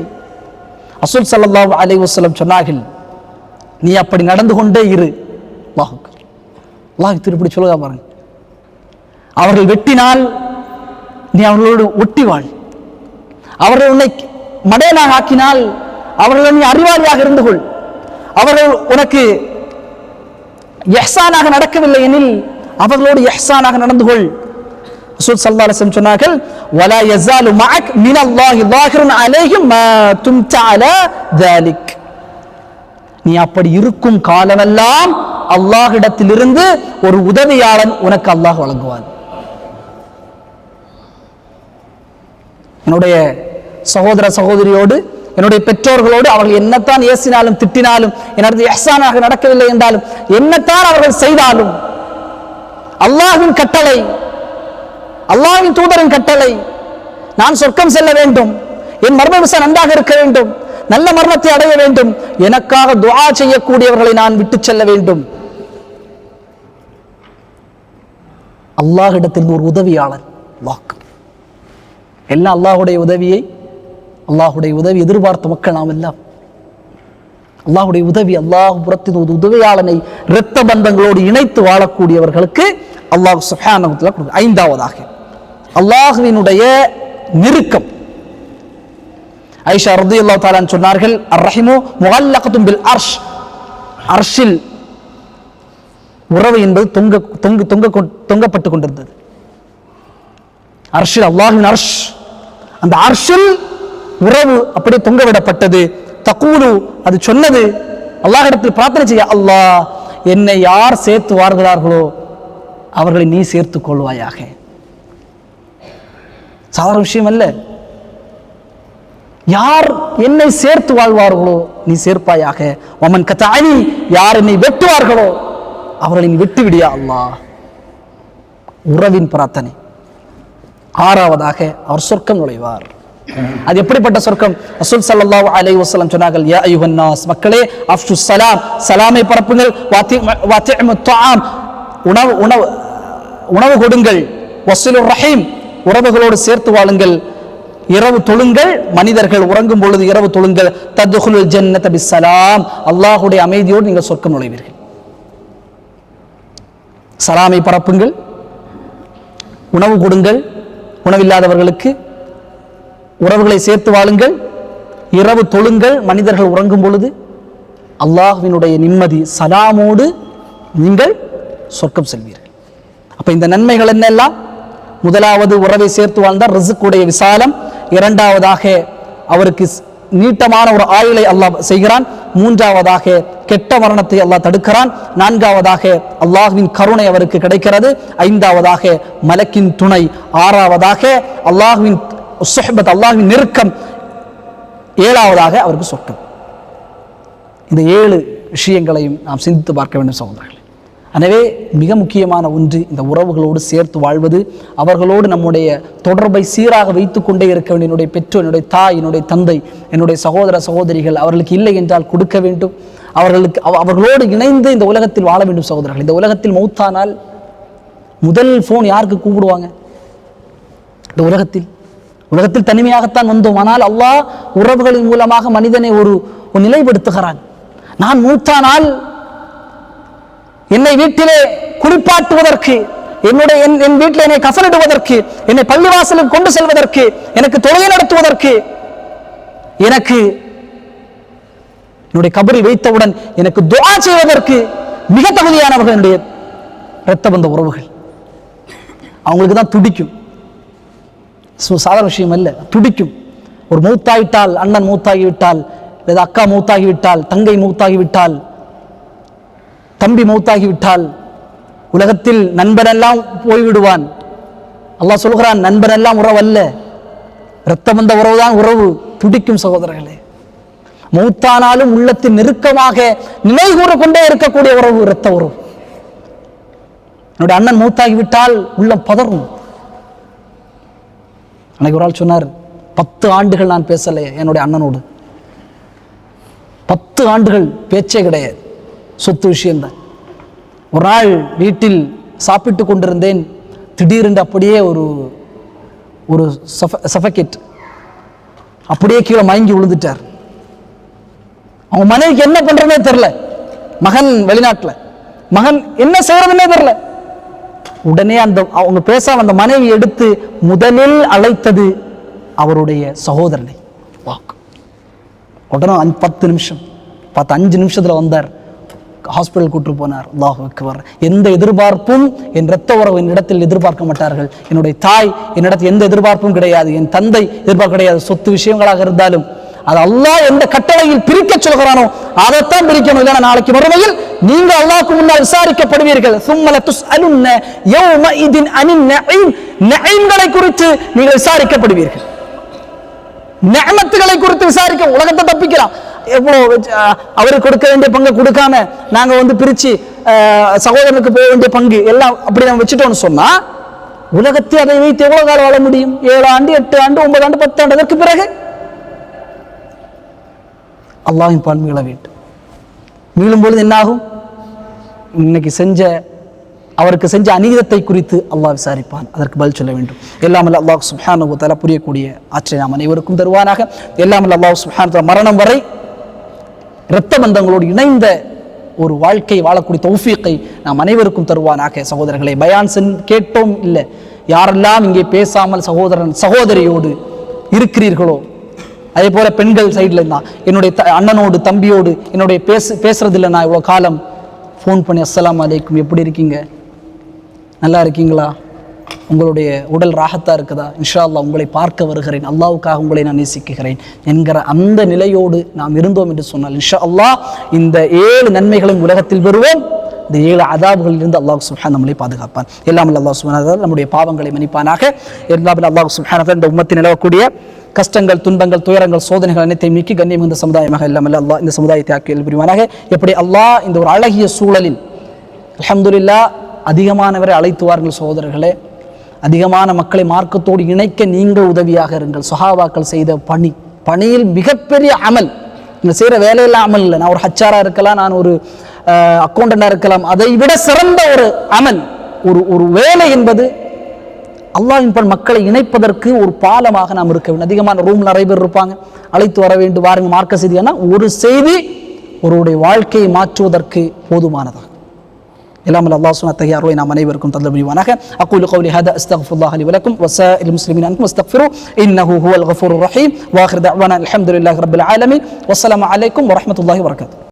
ரசூல் ஸல்லல்லாஹு அலைஹி வஸல்லம் சொன்னார்கள், நீ அப்படி நடந்து கொண்டே இரு. அல்லாஹ் திருப்பி சொல்லுங்க பாருங்க, அவர்கள் வெட்டினால் நீ அவர்களோடு ஒட்டி வாழ், அவர்கள் உன்னை மடையனாக ஆக்கினால் அவர்கள் நீ அறிவாளியாக இருந்து கொள். அவர்கள் உனக்கு இஹ்சானாக நடக்கவில்லை எனில் அவர்களோடு இஹ்சானாக நடந்து கொள். ரசூல் ஸல்லல்லாஹு அலைஹி வஸல்லம் சொன்னார்கள், வலா யஸாலு மஅக் மினல்லாஹி ஸாஹிருன் அலைஹிம் மா தும்த அலா ذلك. நீ அப்படி இருக்கும் காலமெல்லாம் அல்லாஹ்விடத்திலிருந்து ஒரு உதவியாளன் உனக்கு அல்லாஹ் வழங்குவான். என்னுடைய சகோதர சகோதரியோடு, என்னுடைய பெற்றோர்களோடு அவர்கள் என்னத்தான் ஏசினாலும் திட்டினாலும், என்னது இஹ்சானாக நடக்கவில்லை என்றாலும், என்னத்தான் அவர்கள் செய்தாலும், அல்லாஹ்வின் கட்டளை, அல்லாஹ்வின் தூதரின் கட்டளை, நான் சொர்க்கம் செல்ல வேண்டும், என் மர்ம விசை நன்றாக இருக்க வேண்டும், நல்ல மரணத்தை அடைய வேண்டும், எனக்காக துஆ செய்யக்கூடியவர்களை நான் விட்டு செல்ல வேண்டும். அல்லாஹ்விடத்தில் ஒரு உதவியாளர் வாக்கு. எல்லாம் அல்லாஹுடைய உதவி எதிர்பார்த்த மக்கள் நாம் எல்லாம். அல்லாஹுடைய உதவி, அல்லாஹ் புறத்தின் ஒரு உதவியாளனை இரத்த பந்தங்களோடு இணைத்து வாழக்கூடியவர்களுக்கு அல்லாஹ் சுப்ஹானஹு வ தஆலா கொடுக்கும். ஐந்தாவதாக அல்லாஹ்வினுடைய நெருக்கம். ஆயிஷா ரலியல்லாஹு தஆலா சொன்னார்கள், அர்ரஹிமு முஅல்லகத்துன் பில் அர்ஷ். அர்ஷில் உறவு என்பது தொங்கப்பட்டு கொண்டிருந்தது. அர்ஷில், அல்லாஹ்வின் அர்ஷ், அந்த அர்ஷில் உறவு அப்படியே தொங்கவிடப்பட்டது. தகூலு, அது சொன்னது, அல்லாஹ்விடத்தில் பிரார்த்தனை செய்ய, அல்லாஹ் என்னை யார் சேர்த்து வாழ்கிறார்களோ அவர்களை நீ சேர்த்துக் கொள்வாயாக. சாதாரண விஷயம் அல்ல. யார் என்னை சேர்த்து வாழ்வார்களோ நீ சேர்ப்பாயாக. வமன் கதஅனி, யார் என்னை வெட்டுவார்களோ அவர்களை நீ வெட்டி விடியா அல்லாஹ். உறவின் பிரார்த்தனை. ஆறாவதாக அவர் சொர்க்கம் நுழைவார். அது எப்படிப்பட்ட சொர்க்கம்? ரசூல் ஸல்லல்லாஹு அலைஹி வஸல்லம் சொன்னார்கள், யா அய்யுஹன் நாஸ், மக்களே, அஃஷு ஸலாம், சலாமை பரப்புங்கள், வஅதிமு த்ஆம், உணவு கொடுங்கள், வஸிலுர் ரஹீம், உறவுகளோடு சேர்த்து வாழுங்கள், இரவு தொழுங்கள், மனிதர்கள் உறங்கும் பொழுது இரவு தொழுங்கள், தத்ஹுலுல் ஜன்னத பிஸ்ஸலாம், அல்லாஹ்வுடைய அமைதியோடு நீங்கள் சொர்க்கம் நுழைவீர்கள். சலாமை பரப்புங்கள், உணவு கொடுங்கள் உணவில்லாதவர்களுக்கு, உறவுகளை சேர்த்து வாழுங்கள், இரவு தொழுங்கள், மனிதர்கள் உறங்கும் பொழுது, அல்லாஹ்வினுடைய நிம்மதி சலாமோடு நீங்கள் சொர்க்கம் செல்வீர்கள். அப்ப இந்த நன்மைகள் என்னெல்லாம்? முதலாவது, உறவை சேர்த்து வாழ்ந்தால் ரிஸ்குடைய விசாலம். இரண்டாவதாக, அவருக்கு நீட்டமான ஒரு ஆயுளை அல்லாஹ் செய்கிறான். மூன்றாவதாக, கெட்ட மரணத்தை அல்லாஹ் தடுக்கிறான். நான்காவதாக, அல்லாஹ்வின் கருணை அவருக்கு கிடைக்கிறது. ஐந்தாவதாக, மலக்கின் துணை. ஆறாவதாக, அல்லாஹ்வின் சுஹ்பத், அல்லாஹ்வின் நெருக்கம். ஏழாவதாக, அவருக்கு சொர்க்கம். இந்த 7 விஷயங்களையும் நாம் சிந்தித்து பார்க்க வேண்டும் சகோதரர்களே. எனவே மிக முக்கியமான ஒன்று இந்த உறவுகளோடு சேர்த்து வாழ்வது. அவர்களோடு நம்முடைய தொடர்பை சீராக வைத்துக் கொண்டே இருக்க வேண்டும். என்னுடைய பெற்றோர், என்னுடைய தாய், என்னுடைய தந்தை, என்னுடைய சகோதர சகோதரிகள், அவர்களுக்கு இல்லை என்றால் கொடுக்க வேண்டும். அவர்களோடு இணைந்து இந்த உலகத்தில் வாழ வேண்டும் சகோதரர்கள். இந்த உலகத்தில் மௌத்தானால் முதல் ஃபோன் யாருக்கு கூப்பிடுவாங்க? இந்த உலகத்தில் தனிமையாகத்தான் வந்தோம். ஆனால் அல்லாஹ் உறவுகளின் மூலமாக மனிதனை ஒரு நிலைப்படுத்துகிறான். நான் மூத்தானால் என்னை வீட்டிலே குளிப்பாட்டுவதற்கு, என் வீட்டில் என்னை கஃனிடுவதற்கு, என்னை பள்ளிவாசலுக்கு கொண்டு செல்வதற்கு, எனக்கு தொழுகை நடத்துவதற்கு, எனக்கு என்னுடைய கபரில் வைத்தவுடன் எனக்கு துஆ செய்வதற்கு மிக தகுதியானவர்கள் என்னுடைய இரத்த பந்த உறவுகள். அவங்களுக்கு தான் துடிக்கும். சாதாரண விஷயம் அல்ல, துடிக்கும். ஒரு மூத்தாயிட்டால், அண்ணன் மூத்தாகிவிட்டால், లేదా அக்கா மூத்தாகிவிட்டால், தங்கை மூத்தாகிவிட்டால், தம்பி மௌத்தாகிவிட்டால், உலகத்தில் நண்பனெல்லாம் போய்விடுவான். அல்லாஹ் சொல்கிறான், நண்பனெல்லாம் உறவு அல்ல, இரத்த பந்த உறவுதான் உறவு. துடிக்கும் சகோதரர்களே. மௌத்தானாலும் உள்ளத்தில் நெருக்கமாக நிலை கூற கொண்டே இருக்கக்கூடிய உறவு இரத்த உறவு. என்னுடைய அண்ணன் மௌத்தாகிவிட்டால் உள்ளம் பதறும். அன்னைக்கு ஒரு ஆள் சொன்னார், 10 ஆண்டுகள் நான் பேசலை என்னுடைய அண்ணனோடு. 10 ஆண்டுகள் பேச்சே கிடையாது, சொத்து விஷயம்தான். ஒரு நாள் வீட்டில் சாப்பிட்டு கொண்டிருந்தேன். திடீரென்று அப்படியே ஒரு சஃபகேட், அப்படியே கீழே மயங்கி விழுந்துட்டார். அவங்க மனைவிக்கு என்ன பண்றதுனே தெரியல. மகன் வெளிநாட்டில், மகன் என்ன செய்யறதுன்னே தெரியல. உடனே அவங்க பேசாம அந்த மனைவி எடுத்து முதலில் அழைத்தது அவருடைய சகோதரனை. உடனே 10 நிமிஷம் 5 நிமிஷத்தில் வந்தார். ஹாஸ்பிட்டல் கூட்டு போனார். அல்லாஹு அக்பர். எந்த எதிர்பார்ப்பும் என் இரத்த உறவு என்னிடத்தில் எதிர்பார்க்க மாட்டார்கள். என்னுடைய தாய் என்னிடத்தில் எந்த எதிர்பார்ப்பும் கிடையாது, என் தந்தை எதிர்பார்க்க கிடையாது. சொத்து விஷயங்களாக இருந்தாலும் அது அல்லாஹ் எந்த கட்டளையில் பிரிக்க சொல்கிறானோ அதைத்தான் பிரிக்கணும். இல்லைன்னா நாளைக்கு மறுமையில் நீங்கள் அல்லாஹ்வுக்கு முன்னால் விசாரிக்கப்படுவீர்கள். சும்மல துஸ்அலுன்ன யௌமஇதின் அனின் நஈம். நஈம்களை குறித்து நீங்கள் விசாரிக்கப்படுவீர்கள். நிஅமத்துகளை குறித்து விசாரிக்க. உலகத்தை தப்பிக்கலாம், எவ்வளோ அவருக்கு கொடுக்க வேண்டிய பங்கை கொடுக்காம நாங்கள் பிரித்து சகோதரனுக்கு போக வேண்டிய பங்கு எல்லாம் அப்படி நம்ம வச்சுட்டோம்னு சொன்னா உலகத்தை அதை வைத்து எவ்வளவு காலம் வாழ முடியும்? 7 ஆண்டு 8 ஆண்டு 9 ஆண்டு 10 ஆண்டு. அதற்கு பிறகு அல்லாஹ்வின் பால் மீள வேண்டும். மீளும் பொழுது என்னாகும்? இன்னைக்கு அவருக்கு செஞ்ச அநீதத்தை குறித்து அல்லாஹ் விசாரிப்பான். அதற்கு பதில் சொல்ல வேண்டும். எல்லாமல் அல்லாஹ் சுப்ஹானஹு வ தஆலா புரியக்கூடிய ஆற்றலை நாம் அனைவருக்கும் தருவானாக. எல்லாமல் அல்லாஹ் சுப்ஹானஹு வ தஆலா மரணம் வரை இரத்த பந்தங்களோடு இணைந்த ஒரு வாழ்க்கை வாழக்கூடிய தௌஃபீக்கை நாம் அனைவருக்கும் தருவானாக. சகோதரர்களை, பயான் கேட்டோம் இல்லை, யாரெல்லாம் இங்கே பேசாமல் சகோதரியோடு இருக்கிறீர்களோ, அதே போல பெண்கள் சைடில் இருந்தால் என்னுடைய அண்ணனோடு தம்பியோடு என்னுடைய பேசுறதில்லை. நான் இவ்வளோ காலம் ஃபோன் பண்ணி அஸ்ஸலாமு அலைக்கும், எப்படி இருக்கீங்க, நல்லா இருக்கீங்களா, உங்களுடைய உடல் ராகத்தா இருக்குதா, இன்ஷா அல்லாஹ் உங்களை பார்க்க வருகிறேன், அல்லாஹ்வுக்காக உங்களை நான் நேசிக்கிறேன் என்கிற அந்த நிலையோடு நாம் இருந்தோம் என்று சொன்னால் இன்ஷா அல்லாஹ் இந்த 7 நன்மைகளும் உலகத்தில் பெறுவோம். இந்த 7 அதாபுகளிலிருந்து அல்லாஹ் சுப்ஹானஹு நம்மளை பாதுகாப்பான். எல்லாம் அல்லாஹ் சுப்ஹானஹு நம்முடைய பாவங்களை மன்னிப்பானாக. எல்லாம் அல்லாஹ் சுப்ஹானஹு இந்த உம்மத்தில் நிலவக்கூடிய கஷ்டங்கள், துன்பங்கள், துயரங்கள், சோதனைகள் அனைத்தையும் நீக்கி கண்ணியம் இந்த சமுதாயமாக இல்லாமல் அல்லாஹ் இந்த சமுதாயத்தை ஆக்கியல் புரிவானாக. எப்படி அல்லாஹ் இந்த ஒரு அழகிய சூழலில் அல்ஹம்துலில்லாஹ் அதிகமானவரை அழைத்து வாருங்கள் சகோதரர்களே. அதிகமான மக்களை மார்க்கத்தோடு இணைக்க நீங்கள் உதவியாக இருங்கள். சஹாபாக்கள் செய்த பணியில் மிகப்பெரிய அமல். நீங்கள் செய்கிற வேலையெல்லாம் அமல் இல்லை. நான் ஒரு ஹச்சாராக இருக்கலாம், நான் ஒரு அக்கௌண்டண்டாக இருக்கலாம், அதை விட சிறந்த ஒரு அமல், ஒரு வேலை என்பது அல்லாஹ்வின் பால் மக்களை இணைப்பதற்கு ஒரு பாலமாக நாம் இருக்க வேண்டும். அதிகமான ரூம்ல நிறைய பேர் இருப்பாங்க, அழைத்து வர வேண்டும், வாருங்க மார்க்க செய்தியானா ஒரு செய்தி ஒருவருடைய வாழ்க்கையை மாற்றுவதற்கு போதுமானதாக. எல்லாம் அல்லாஹ் சுப்ஹானஹு வ தஆலா நாம் அனைவருக்கும் தந்தல் புரிவானாக. அகூலு கௌலி ஹாதா அஸ்தக்ஃபிருல்லாஹ லி வ லக்கும் வ ஸாயிரில் முஸ்லிமீன அன்கும் வஸ்தக்ஃபிரு இன்னஹு ஹுவல் கஃபூருர் ரஹீம். வ ஆகிரு தஅவானா அல்ஹம்துலில்லாஹி ரப்பில் ஆலமீன். வஸ்ஸலாமு அலைக்கும் வ ரஹ்மத்துல்லாஹி வ பரகாத்துஹு.